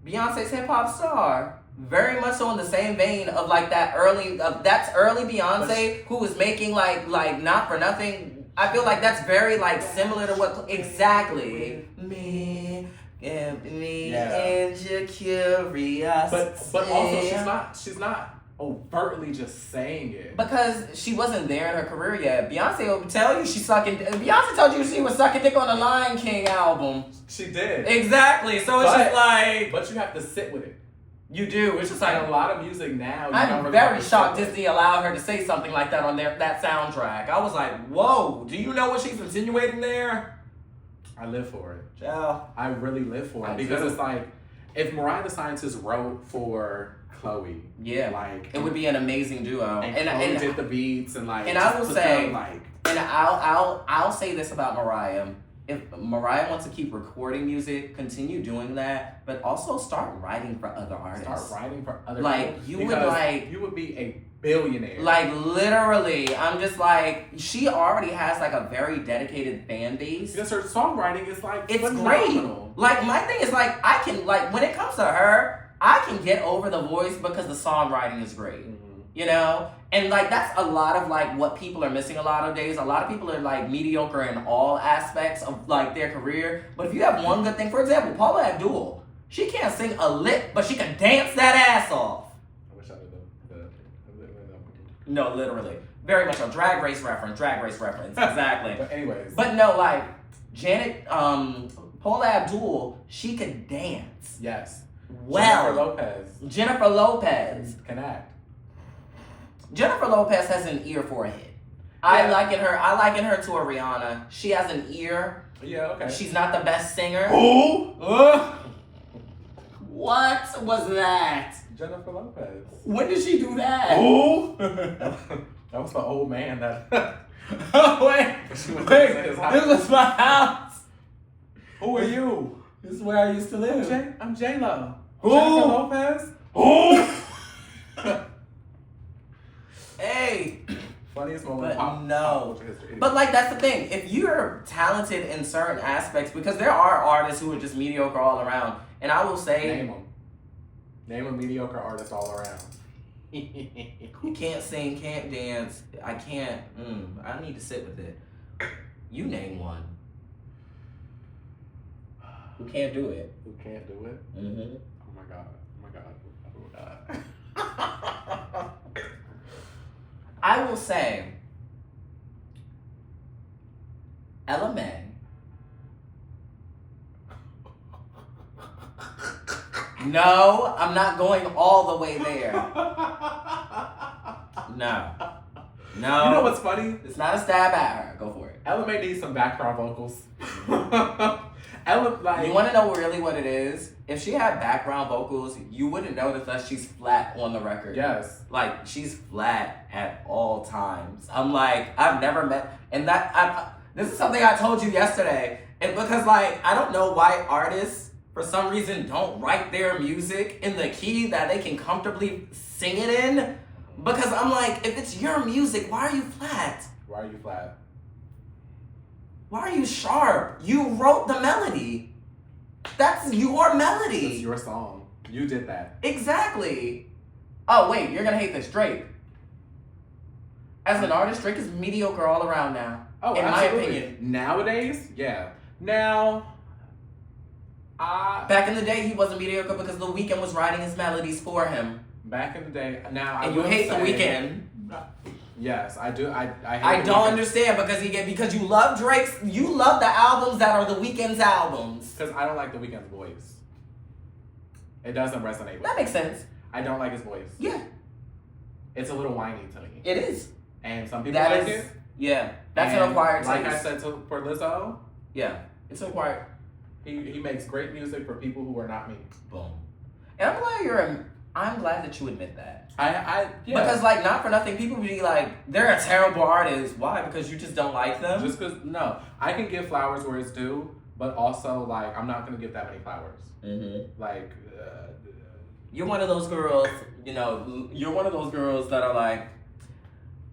Beyonce's hip hop star. Very much so in the same vein of that's early Beyonce who was making not for nothing. I feel that's very similar to what exactly me and your curiosity. But also she's not overtly just saying it because she wasn't there in her career yet. Beyonce will tell you Beyonce told you she was sucking dick on the Lion King album. She did exactly. So it's just but you have to sit with it. You do. It's just like a lot of music now. I'm very shocked Disney allowed her to say something like that on that soundtrack. I was like, whoa, do you know what she's insinuating there? I live for it. Yeah. I really live for it. Because it's like, if Mariah the Scientist wrote for Chloe, like it would be an amazing duo. And Chloe did the beats and like. And I will say, and I'll say this about Mariah. If Mariah wants to keep recording music, continue doing that, but also start writing for other artists. Start writing for other people. You would be a billionaire. Like literally, I'm just like, she already has like a very dedicated fan base. Because her songwriting is like it's phenomenal. Great. Like my thing is like I can like when it comes to her, I can get over the voice because the songwriting is great. Mm-hmm. You know? And like that's a lot of like what people are missing a lot of days. A lot of people are like mediocre in all aspects of like their career. But if you have one good thing, for example, Paula Abdul, she can't sing a lick, but she can dance that ass off. I wish I did No, literally. Very much a drag race reference, exactly. But anyways. But no, like Paula Abdul, she could dance. Yes. Well. Jennifer Lopez. Can act. Jennifer Lopez has an ear for a hit. Yeah. I liken her to a Rihanna. She has an ear. Yeah, okay. She's not the best singer. Who? What was that? Jennifer Lopez. When did she do that? Who? That was the old man that. Oh, wait. This was my house. Who are you? This is where I used to live. I'm J-Lo. Who? Jennifer Lopez. Who? Hey. Funniest moment. Pop history. But like that's the thing. If you're talented in certain aspects, because there are artists who are just mediocre all around, and I will say, name a mediocre artist all around. Who can't sing, can't dance. I can't. I need to sit with it. You name one. Who can't do it? Who can't do it? Mm-hmm. Oh my god. Oh my god. I will say, Ella Mai. No, I'm not going all the way there. No. You know what's funny? It's not a stab at her. Go for it. Ella Mai needs some background vocals. Ella, like, you want to know really what it is? If she had background vocals, you wouldn't notice that she's flat on the record. Yes. Like, she's flat at all times. I'm like, I've never met... And this is something I told you yesterday. And because, like, I don't know why artists, for some reason, don't write their music in the key that they can comfortably sing it in. Because I'm like, if it's your music, why are you flat? Why are you flat? Why are you sharp? You wrote the melody. That's your melody. It's your song. You did that. Exactly. Oh, wait, you're going to hate this. Drake. As an artist, Drake is mediocre all around now. Oh, in absolutely. my opinion. Nowadays, yeah. Now, back in the day, he wasn't mediocre because The Weeknd was writing his melodies for him. Back in the day. Now, and you hate The Weeknd. Yes, I do. I don't understand because you love you love the albums that are The Weeknd's albums. Because I don't like The Weeknd's voice. It doesn't resonate with me. That makes sense. I don't like his voice. Yeah. It's a little whiny to me. It is. And some people like it. Yeah. That's an acquired taste. Like I said for Lizzo. Yeah. It's acquired. He makes great music for people who are not me. Boom. And I'm glad that you admit that. Yeah. Because, like, not for nothing, people be like, they're a terrible artist. Why? Because you just don't like them? Just because, no. I can give flowers where it's due, but also, like, I'm not going to give that many flowers. Mm-hmm. Like, you're one of those girls, you're one of those girls that are like,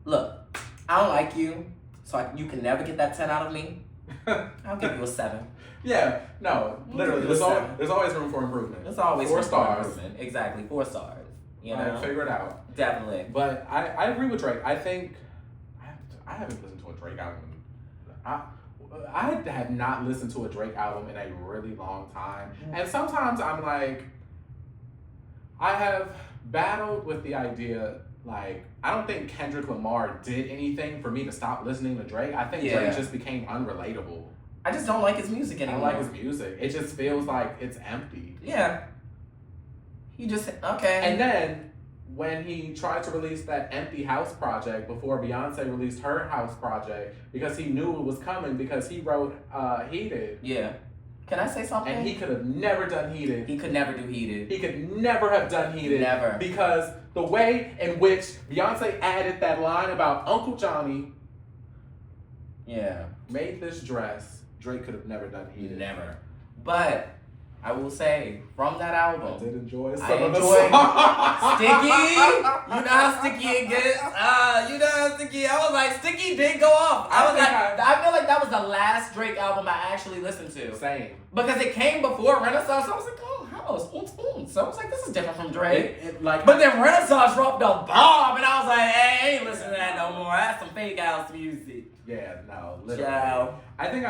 look, I don't like you, so you can never get that 10 out of me. I'll give you a 7. Yeah, no, literally, there's always room for improvement. There's always 4 stars. Exactly, 4 stars. You know? Figure it out. Definitely. But I agree with Drake. I think I haven't listened to a Drake album. I have not listened to a Drake album in a really long time. And sometimes I'm like, I have battled with the idea, like, I don't think Kendrick Lamar did anything for me to stop listening to Drake. I think Drake just became unrelatable. I just don't like his music anymore. I don't like his music. It just feels like it's empty. Yeah. He just okay. And then when he tried to release that Empty House project before Beyonce released her house project, because he knew it was coming, because he wrote Heated. Yeah. Can I say something? And he could have never done Heated. He could never do Heated. He could never have done Heated. Never. Because the way in which Beyonce added that line about Uncle Johnny made this dress, Drake could have never done Heated. Never. But I will say, from that album, I did enjoy some I of the enjoyed songs. Sticky. You know how Sticky it gets. You know how Sticky. I was like, Sticky did go off. I feel like that was the last Drake album I actually listened to. Same. Because it came before Renaissance. I was like, oh, house. So I was like, this is different from Drake. But then Renaissance dropped a bomb, and I was like, hey, I ain't listening to that no more. That's some fake house music. Yeah, no, literally. Ciao. I think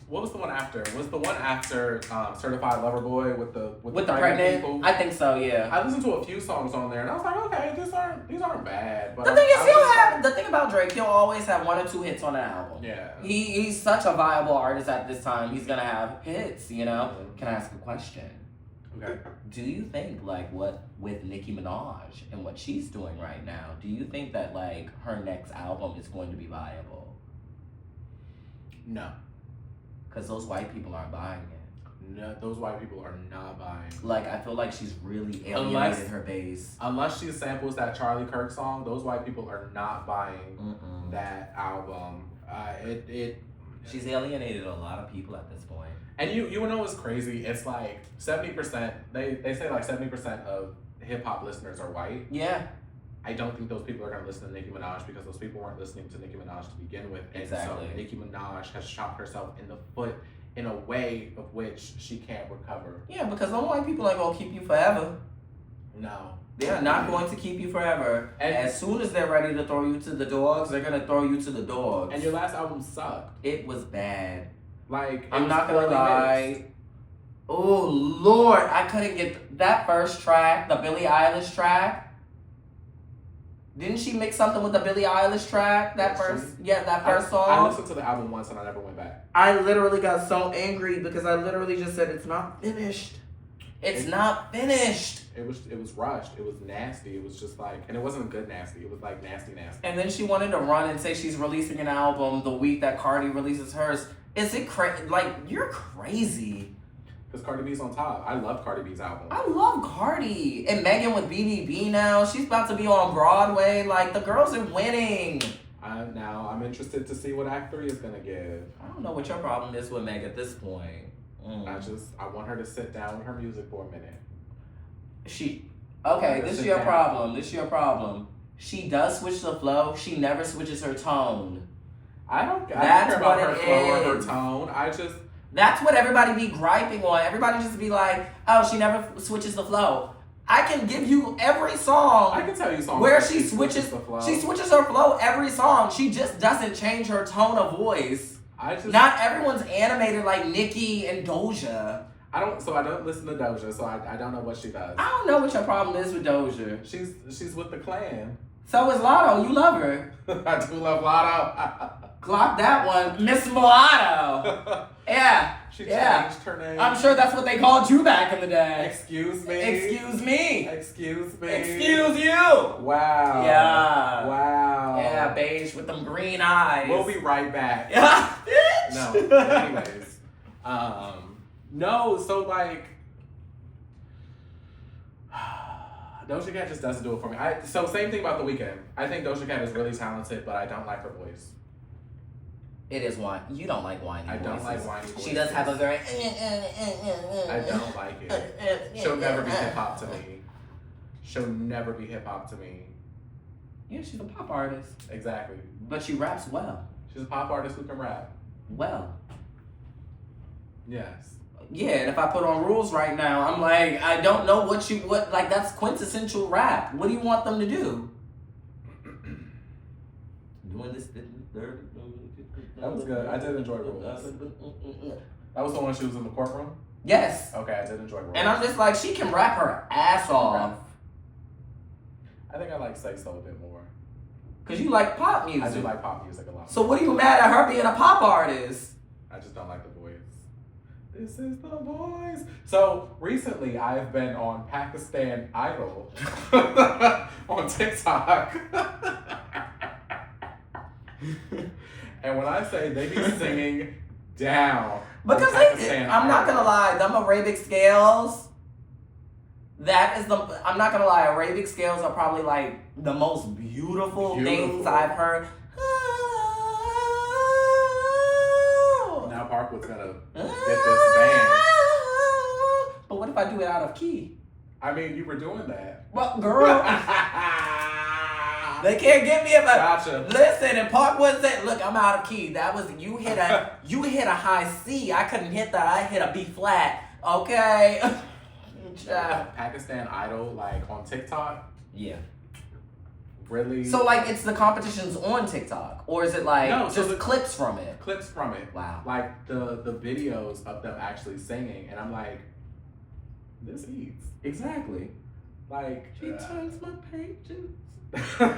what was the one after? Was the one after Certified Lover Boy with the pregnant people? I think so, yeah. I listened to a few songs on there, and I was like, okay, these aren't bad. But The thing about Drake, he'll always have 1 or 2 hits on an album. Yeah. He's such a viable artist at this time. He's gonna have hits, you know. Mm-hmm. Can I ask a question? Okay. Do you think like what with Nicki Minaj and what she's doing right now? Do you think that like her next album is going to be viable? No. Because those white people aren't buying it. No, those white people are not buying. Like, I feel like she's really alienated her base. Unless she samples that Charlie Kirk song, those white people are not buying that album. She's alienated a lot of people at this point. And you know what's crazy? It's like 70%, they say like 70% of hip hop listeners are white. Yeah. I don't think those people are going to listen to Nicki Minaj because those people weren't listening to Nicki Minaj to begin with. And Exactly. so Nicki Minaj has shot herself in the foot in a way of which she can't recover. Yeah, because them white people ain't going to keep you forever. No. They are not going to keep you forever. And as soon as they're ready to throw you to the dogs, they're going to throw you to the dogs. And your last album sucked. It was bad. Like, I'm not going to lie. Oh, Lord. I couldn't get that first track, the Billie Eilish track. Didn't she mix something with the Billie Eilish track? That first song. I listened to the album once and I never went back. I literally got so angry because I literally just said it's not finished. It's not finished. It was rushed. It was nasty. It was just like, and it wasn't good nasty. It was like nasty. And then she wanted to run and say she's releasing an album the week that Cardi releases hers. Is it crazy? Like, you're crazy. Because Cardi B's on top. I love Cardi B's album. I love Cardi. And Megan with BBB now. She's about to be on Broadway. Like, the girls are winning. I'm interested to see what Act 3 is going to give. I don't know what your problem is with Meg at this point. I want her to sit down with her music for a minute. This is your problem. She does switch the flow. She never switches her tone. I don't care about her flow or her tone. That's what everybody be griping on. Everybody just be like, oh, she never switches the flow. I can give you every song. I can tell you songs where she switches the flow. She switches her flow every song. She just doesn't change her tone of voice. Not everyone's animated like Nicki and Doja. I don't listen to Doja, so I don't know what she does. I don't know what your problem is with Doja. She's with the clan. So is Lotto. You love her. I do love Lotto. Clock that one. Miss Mulatto. Yeah. She changed her name. I'm sure that's what they called you back in the day. Excuse me. Excuse me. Excuse me. Excuse you. Wow. Yeah. Wow. Yeah, beige with them green eyes. We'll be right back. Bitch. No. Anyways. No, so like Doja Cat just doesn't do it for me. So same thing about The Weeknd. I think Doja Cat is really talented, but I don't like her voice. It is whiny. You don't like whiny voices. I don't like whiny voices. She does have a very... I don't like it. She'll never be hip-hop to me. She'll never be hip-hop to me. Yeah, she's a pop artist. Exactly. But she raps well. She's a pop artist who can rap. Well. Yes. Yeah, and if I put on rules right now, I'm like, I don't know like, that's quintessential rap. What do you want them to do? Doing this, that was good. I did enjoy Rules. That was the one she was in the courtroom? Yes. Okay, I did enjoy Rules. And I'm just like, she can rap her ass off. I think I like Say So a bit more. Because you like pop music. I do like pop music a lot. So what are you mad at her being a pop artist? I just don't like the voice. This is the voice. So recently, I've been on Pakistan Idol on TikTok. And when I say they be singing down, because I'm not gonna lie, them Arabic scales. That is I'm not gonna lie, Arabic scales are probably like the most beautiful things I've heard. Now Parkwood's gonna get this band. But what if I do it out of key? I mean, you were doing that. Well, girl. They can't get me if I gotcha. Listen, and Parkwood said, look, I'm out of key. That was you hit a high C. I couldn't hit that. I hit a B flat. Okay. Pakistan Idol, like on TikTok. Yeah. Really? So like it's the competitions on TikTok, or is it like just clips from it? Clips from it. Wow. Like the videos of them actually singing, and I'm like, this eats. Exactly. Like she turns my pages. I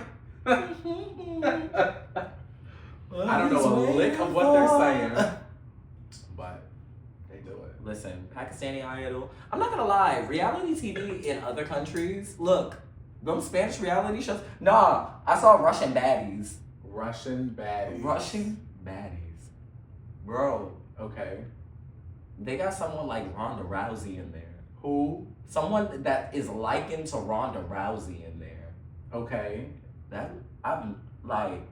don't know a lick of what they're saying, but they do it. Listen, Pakistani Idol. I'm not gonna lie, reality TV in other countries. Look, those Spanish reality shows. Nah, I saw Russian baddies. Russian baddies. Russian baddies, bro. Okay. They got someone like Ronda Rousey in there. Who? Someone that is likened to Ronda Rousey in there. Okay. That I'm like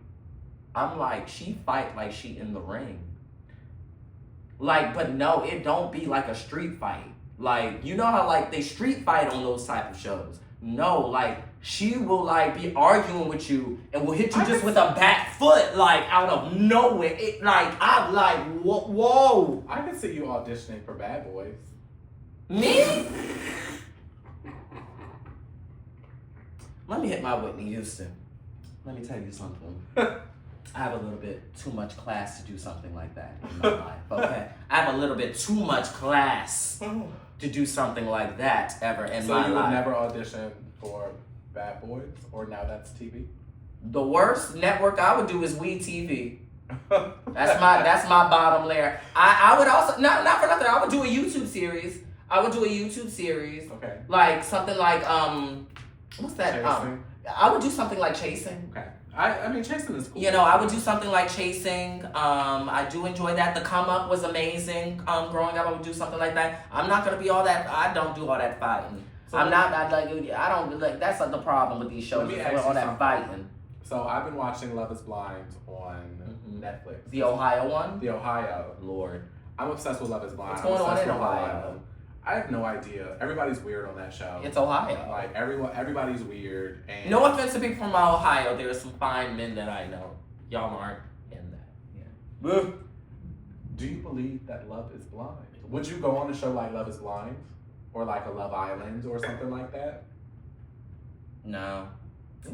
she fight like she in the ring. Like, but no, it don't be like a street fight. Like, you know how like they street fight on those type of shows. No, like she will like be arguing with you and will hit you just with a back foot like out of nowhere. It like I'm like whoa. I can see you auditioning for Bad Boys. Me? Let me hit my Whitney Houston. Let me tell you something. I have a little bit too much class to do something like that in my life, okay? I have a little bit too much class to do something like that ever in my life. So you would never audition for Bad Boys, or now that's TV? The worst network I would do is WeTV. That's my bottom layer. I would also, not for nothing, I would do a YouTube series. Okay. Like something like, what's that? Chasing? I would do something like Chasing. Okay. I mean, Chasing is cool. You know, I would do something like Chasing. I do enjoy that. The Come Up was amazing. Growing up, I would do something like that. I'm not gonna be all that. I don't do all that fighting. So I don't like. That's like the problem with these shows. All that fighting. So I've been watching Love Is Blind on Netflix. The Ohio one. The Ohio. Lord. I'm obsessed with Love Is Blind. What's going on in Ohio? I have no idea. Everybody's weird on that show. It's Ohio. Like everybody's weird. And no offense to people from Ohio. There are some fine men that I know. Y'all aren't in that. Yeah. Do you believe that love is blind? Would you go on a show like Love Is Blind, or like a Love Island, or something like that? No,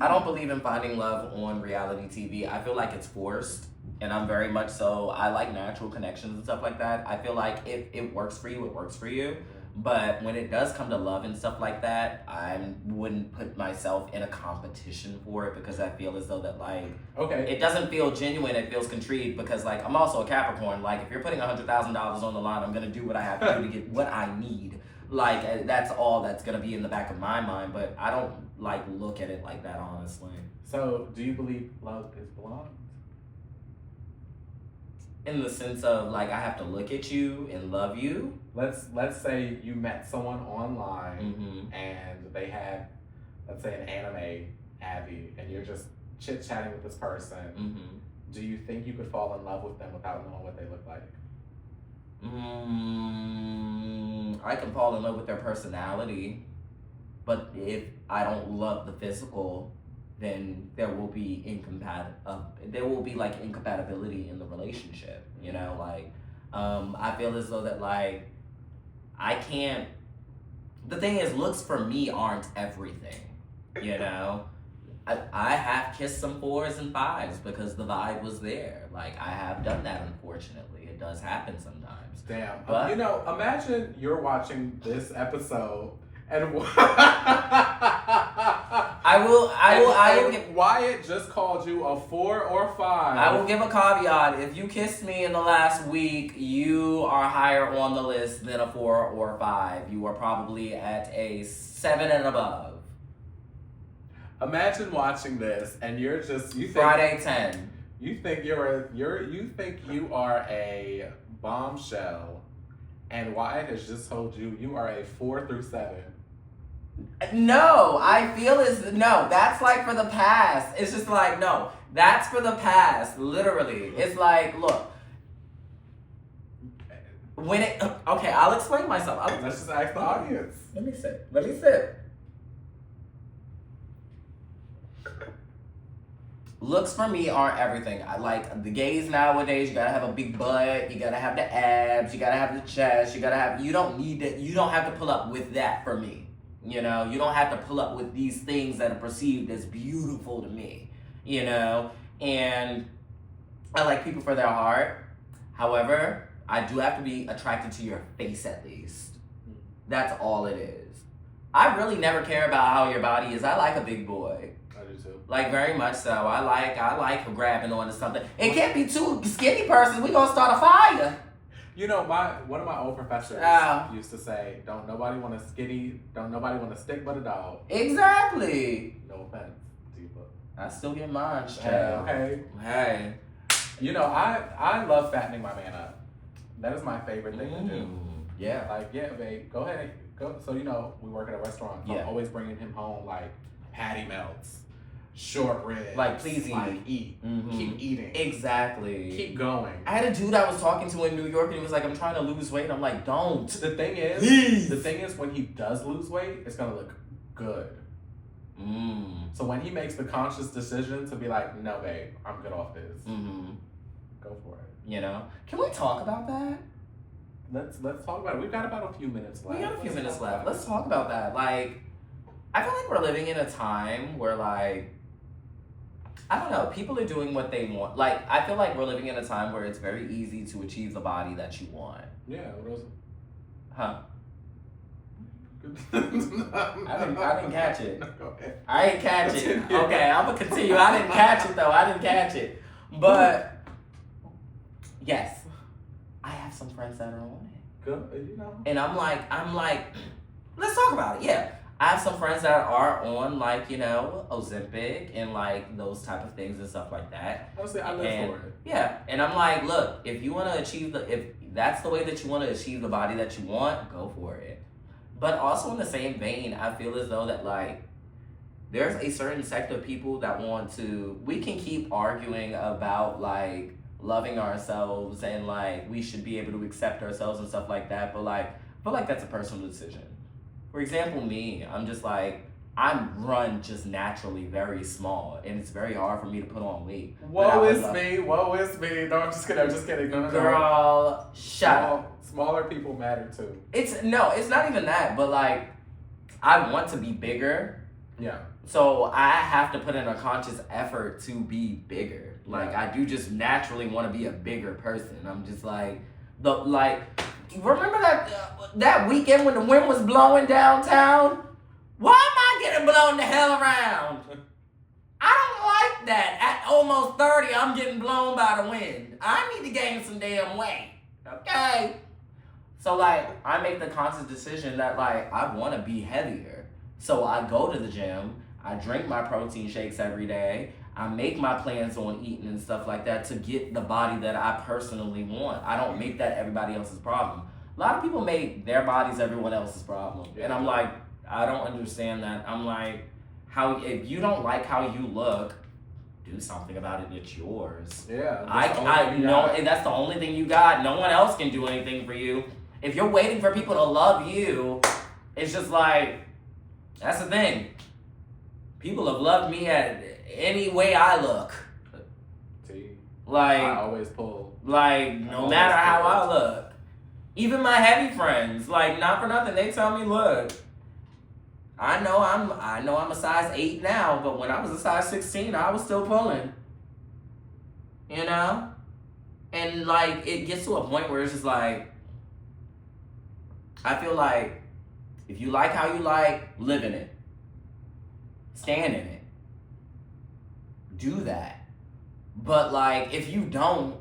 I don't believe in finding love on reality TV. I feel like it's forced. And I'm very much so, I like natural connections and stuff like that. I feel like if it works for you, it works for you. But when it does come to love and stuff like that, I wouldn't put myself in a competition for it, because I feel as though that like, it doesn't feel genuine, it feels contrived, because like, I'm also a Capricorn. Like, if you're putting $100,000 on the line, I'm gonna do what I have to do to get what I need. Like, that's all that's gonna be in the back of my mind, but I don't like look at it like that, honestly. So, do you believe love is blind? In the sense of like, I have to look at you and love you. Let's say you met someone online and they had, let's say, an anime Abby, and you're just chit-chatting with this person. Do you think you could fall in love with them without knowing what they look like? I can fall in love with their personality, but if I don't love the physical, then there will be incompatibility in the relationship. You know, like I feel as though that like I can't. The thing is, looks for me aren't everything. You know, I have kissed some 4s and 5s because the vibe was there. Like, I have done that. Unfortunately, it does happen sometimes. Damn. But you know, imagine you're watching this episode and I will give. Wyatt just called you a 4 or 5. I will give a caveat. If you kissed me in the last week, you are higher on the list than a 4 or 5. You are probably at a 7 and above. Imagine watching this and you think Friday 10. You think you think you are a bombshell, and Wyatt has just told you you are a 4 through 7. No, I feel that's like for the past. It's just like, no, that's for the past, literally. It's like, look, okay, I'll explain myself. Let's just ask the audience. Let me sit. Looks for me are everything. I like the gays nowadays. You gotta have a big butt. You gotta have the abs. You gotta have the chest. You don't have to pull up with that for me. You know, you don't have to pull up with these things that are perceived as beautiful to me. You know, and I like people for their heart. However, I do have to be attracted to your face at least. That's all it is. I really never care about how your body is. I like a big boy. I do too. Like, very much so. I like grabbing onto something. It can't be two skinny persons. We gonna start a fire. You know, one of my old professors used to say, "Don't nobody want to stick but a dog." Exactly. No offense, Diva. I still get mine, Okay. Hey. You know, I love fattening my man up. That is my favorite thing to do. Yeah. Like, yeah, babe, go ahead. Go. So, you know, we work at a restaurant. So I'm always bringing him home, like, patty melts, short ribs. Like, please eat. Like, eat. Mm-hmm. Keep eating. Exactly. Keep going. I had a dude I was talking to in New York, and he was like, I'm trying to lose weight. I'm like, don't. The thing is, when he does lose weight, it's going to look good. So when he makes the conscious decision to be like, no, babe, I'm good off this. Go for it. You know? Can we talk about that? Let's talk about it. We've got about a few minutes left. Let's talk about that. Like, I feel like we're living in a time where, like, I don't know, people are doing what they want. Like, I feel like we're living in a time where it's very easy to achieve the body that you want. Yeah, what was it? Huh? I didn't catch it. Go ahead. I didn't catch it. Okay, I'm gonna continue. I didn't catch it though. I didn't catch it. But yes, I have some friends that are on it. Good, you know. And I'm like, let's talk about it. Yeah. I have some friends that are on, like, you know, Ozempic and, like, those type of things and stuff like that. Honestly, I live for it. Yeah. And I'm like, look, if you want to achieve if that's the way that you want to achieve the body that you want, go for it. But also in the same vein, I feel as though that, like, there's a certain sect of people that we can keep arguing about, like, loving ourselves and, like, we should be able to accept ourselves and stuff like that. But, like, I feel like that's a personal decision. For example, me, I'm just like, I'm run just naturally very small, and it's very hard for me to put on weight. Woe is me. No, I'm just kidding. No. Girl, shut up. Smaller people matter too. It's not even that, but like, I want to be bigger. Yeah. So I have to put in a conscious effort to be bigger. Like, I do just naturally want to be a bigger person. I'm just like, remember that weekend when the wind was blowing downtown? Why am I getting blown the hell around? I don't like that. At almost 30, I'm getting blown by the wind. I need to gain some damn weight. Okay? So, like, I make the conscious decision that, like, I want to be heavier. So I go to the gym. I drink my protein shakes every day. I make my plans on eating and stuff like that to get the body that I personally want. I don't make that everybody else's problem. A lot of people make their bodies everyone else's problem. And I'm like, I don't understand that. I'm like, if you don't like how you look, do something about it. It's yours. Yeah. And that's the only thing you got. No one else can do anything for you. If you're waiting for people to love you, it's just like, that's the thing. People have loved me at any way I look. Like, I always pull. Like, no matter how I look. Even my heavy friends, like, not for nothing, they tell me, look, I know I'm a size 8 now, but when I was a size 16, I was still pulling. You know? And, like, it gets to a point where it's just like, I feel like if you like how you like, live in it. stand in it. Do that. But like, if you don't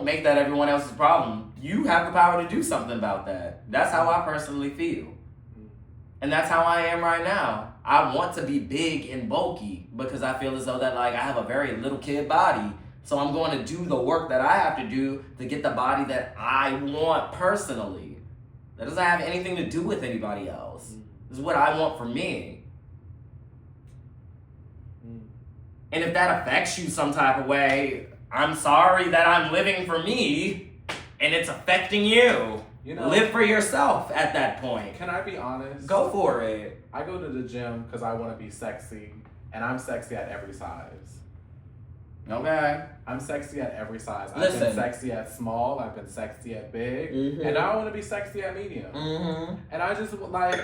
make that everyone else's problem. You have the power to do something about that. That's how I personally feel. And that's how I am right now. I want to be big and bulky because I feel as though that like I have a very little kid body. So I'm going to do the work that I have to do to get the body that I want personally. That doesn't have anything to do with anybody else. This is what I want for me. And if that affects you some type of way, I'm sorry that I'm living for me and it's affecting you. You know, live for yourself at that point. Can I be honest? Go for it. I go to the gym because I want to be sexy, and I'm sexy at every size. Okay. I'm sexy at every size. Listen. I've been sexy at small, I've been sexy at big, and I want to be sexy at medium. And I just like,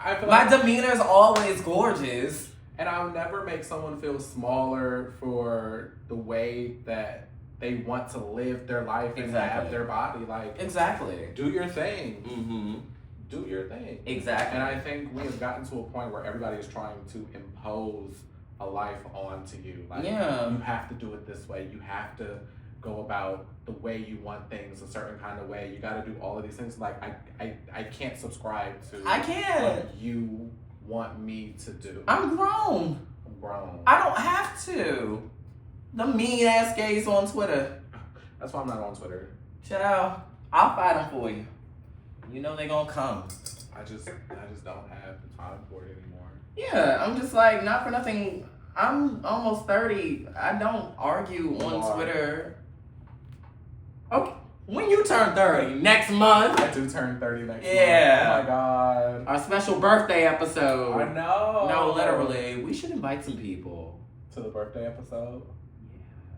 I feel my like demeanor is always gorgeous. And I'll never make someone feel smaller for the way that they want to live their life and have their body. Like, exactly. Do your thing. Do your thing. Exactly. And I think we have gotten to a point where everybody is trying to impose a life onto you. Like, you have to do it this way. You have to go about the way you want things a certain kind of way. You got to do all of these things. Like, I can't subscribe to what you want me to do. I'm grown. Grown. I don't have to. The mean ass gays on Twitter. That's why I'm not on Twitter. Child, I'll fight them for you. You know they gonna come. I just don't have the time for it anymore. Yeah, I'm just like, not for nothing. I'm almost 30. I don't argue on Twitter. Okay. When you turn 30? Next month? I do turn 30 next month. Yeah. Oh my God. Our special birthday episode. I know. No, literally. We should invite some people. To the birthday episode?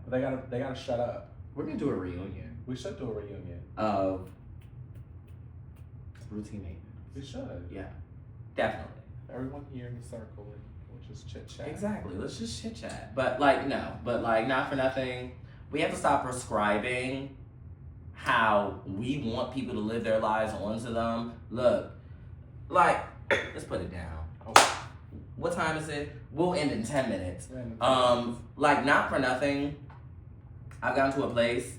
Yeah. They gotta shut up. We're gonna do a reunion. We should do a reunion. Of routine maintenance. We should. Yeah. Definitely. Everyone here in the circle and we'll just chit chat. Exactly. Let's just chit chat. But like, no. But like, not for nothing. We have to stop prescribing how we want people to live their lives onto them. Look, like, let's put it down. Okay. What time is it? We'll end in 10 minutes. Like, not for nothing, I've gotten to a place,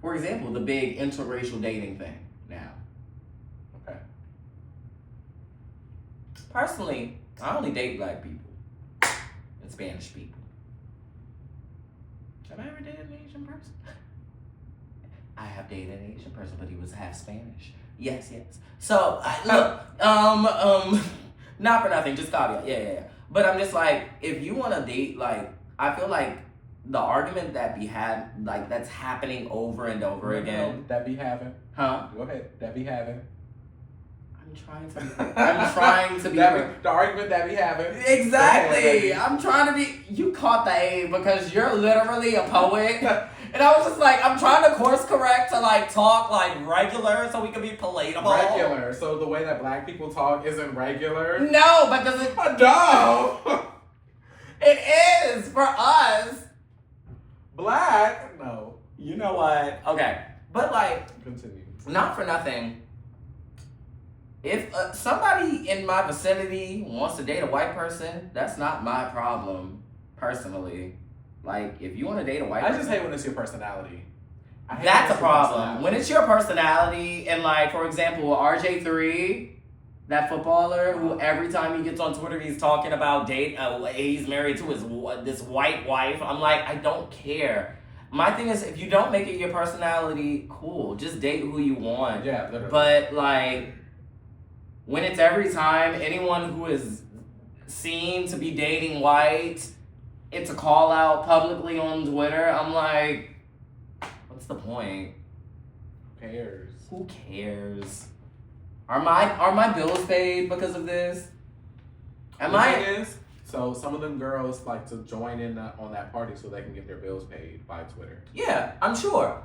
for example, the big interracial dating thing now. Okay. Personally, I only date black people and Spanish people. Have I ever dated an Asian person? I have dated an Asian person, but he was half Spanish. Yes. So, look, not for nothing, just caveat, yeah. But I'm just like, if you want to date, like, I feel like the argument that that's happening over and over again. That be having. Huh? Go ahead. That be having. I'm trying to be. The argument that be having. Exactly. I'm trying to be. You caught the A because you're literally a poet. And I was just like, I'm trying to course correct to like talk like regular so we can be palatable. Regular. So the way that black people talk isn't regular? No, because it's no. It is for us. Black? No. You know what? Okay. But like, continue. Not for nothing. If somebody in my vicinity wants to date a white person, that's not my problem, personally. Like, if you want to date a white person... I just hate when it's your personality. That's a problem. When it's your personality, and like, for example, RJ3, that footballer who every time he gets on Twitter, he's talking about he's married to this white wife. I'm like, I don't care. My thing is, if you don't make it your personality, cool. Just date who you want. Yeah, literally. But like, when it's every time anyone who is seen to be dating white, it's a call out publicly on Twitter, I'm like, what's the point? Who cares? Who cares? Are my bills paid because of this? So some of them girls like to join in on that party so they can get their bills paid by Twitter. Yeah, I'm sure.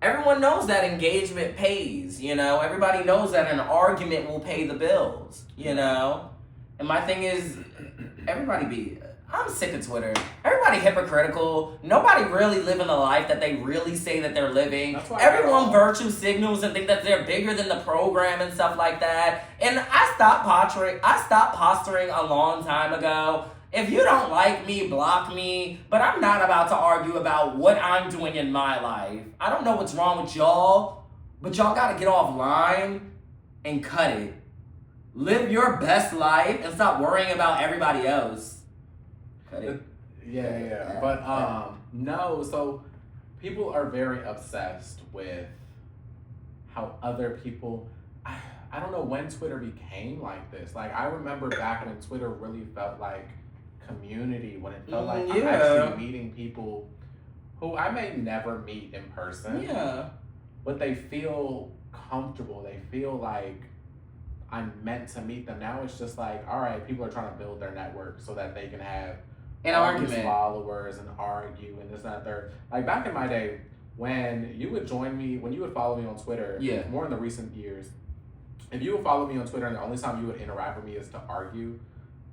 Everyone knows that engagement pays, you know? Everybody knows that an argument will pay the bills, you know? And my thing is, I'm sick of Twitter. Everybody everybody hypocritical. Nobody really living the life that they really say that they're living. That's why Everyone virtue signals and think that they're bigger than the program and stuff like that. And I stopped posturing a long time ago. If you don't like me, block me. But I'm not about to argue about what I'm doing in my life. I don't know what's wrong with y'all, but y'all gotta get offline and cut it. Live your best life and stop worrying about everybody else. Cut it. Yeah. But no, so people are very obsessed with how other people. I don't know when Twitter became like this. Like, I remember back when Twitter really felt like community, when it felt like I'm actually meeting people who I may never meet in person. Yeah. But they feel comfortable. They feel like I'm meant to meet them. Now it's just like, all right, people are trying to build their network so that they can have an argument, followers, and argue, and this, that, third. Like, back in my day, when you would join me, when you would follow me on Twitter, more in the recent years, if you would follow me on Twitter and the only time you would interact with me is to argue,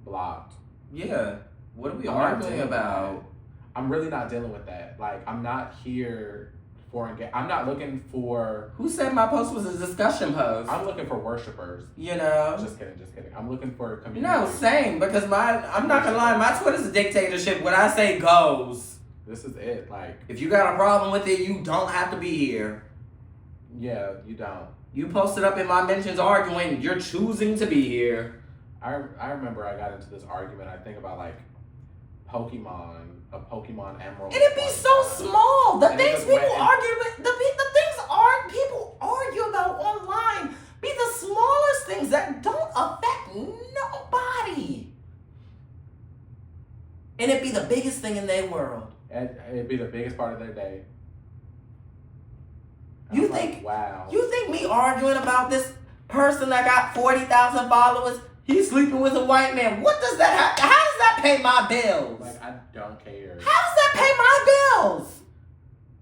blocked. Yeah. What are we arguing about? I'm really not dealing with that. Like, I'm not here for I'm not looking for. Who said my post was a discussion post? I'm looking for worshipers. You know. Just kidding. I'm looking for a community. No, same, because I'm not gonna lie, my Twitter's a dictatorship. What I say goes. This is it. Like, if you got a problem with it, you don't have to be here. Yeah, you don't. You posted up in my mentions arguing, you're choosing to be here. I remember I got into this argument, I think about like a Pokemon Emerald. And it be so small. The things people argue with, the things people argue about online be the smallest things that don't affect nobody. And it be the biggest thing in their world. It'd be the biggest part of their day. You think, wow. You think me arguing about this person that got 40,000 followers, he's sleeping with a white man, what does that have? How does that pay my bills? Like, I don't care. How does that pay my bills?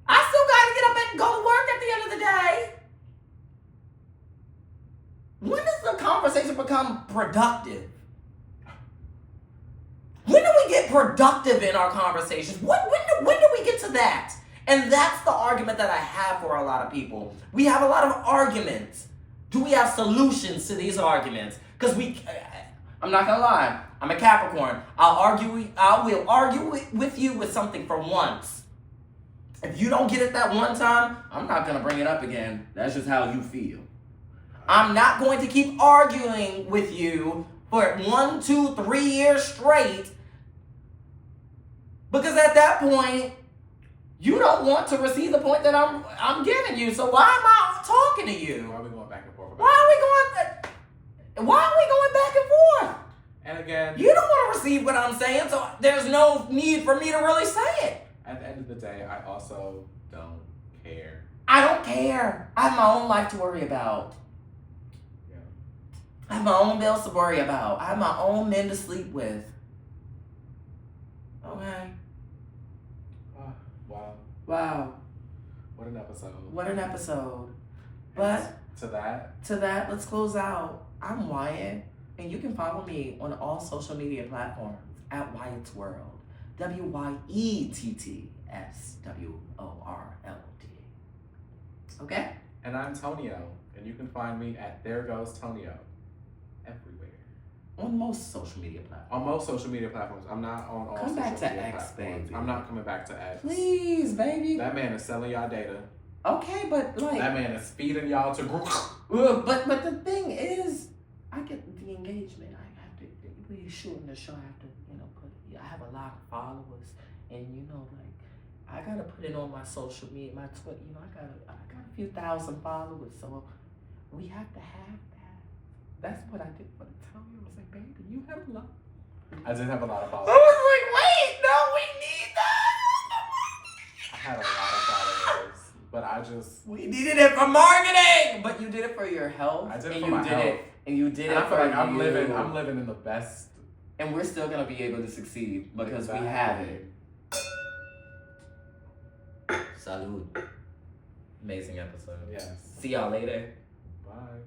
I still gotta get up and go to work at the end of the day. When does the conversation become productive? When do we get productive in our conversations? When do we get to that? And that's the argument that I have for a lot of people. We have a lot of arguments. Do we have solutions to these arguments? Because I'm not gonna lie, I'm a Capricorn. I will argue with you with something for once. If you don't get it that one time, I'm not gonna bring it up again. That's just how you feel. I'm not going to keep arguing with you for 1, 2, 3 years straight. Because at that point, you don't want to receive the point that I'm giving you. So why am I talking to you? Why are we going back and forth? Why are we going back and forth? And again, you don't want to receive what I'm saying, so there's no need for me to really say it. At the end of the day, I also don't care. I don't care. I have my own life to worry about. Yeah. I have my own bills to worry about. I have my own men to sleep with. Okay. Wow. What an episode. What an episode. But to that, let's close out. I'm Wyatt, and you can follow me on all social media platforms at Wyatt's World. WYETTSWORLD. Okay? And I'm Tonio, and you can find me at There Goes Tonio everywhere. On most social media platforms. On most social media platforms. I'm not on all social media platforms. Come back to X, baby. I'm not coming back to X. Please, baby. That man is selling y'all data. Okay, but like... That man is feeding y'all to group. But the thing is, I get the engagement. I have to... We're shooting the show. I have to, I have a lot of followers. And, I got to put it on my social media, my Twitter. I got a few thousand followers. So we have to have that. That's what I did for the time. I was like, baby, you have a lot. I did have a lot of followers. I was like, wait, no, we need that. I had a lot of followers, but we needed it for marketing. But you did it for your health. I did it for my health. And you did it I feel for like I'm living in the best. And we're still going to be able to succeed because we have it. Salud. Amazing episode. Yes. See y'all later. Bye.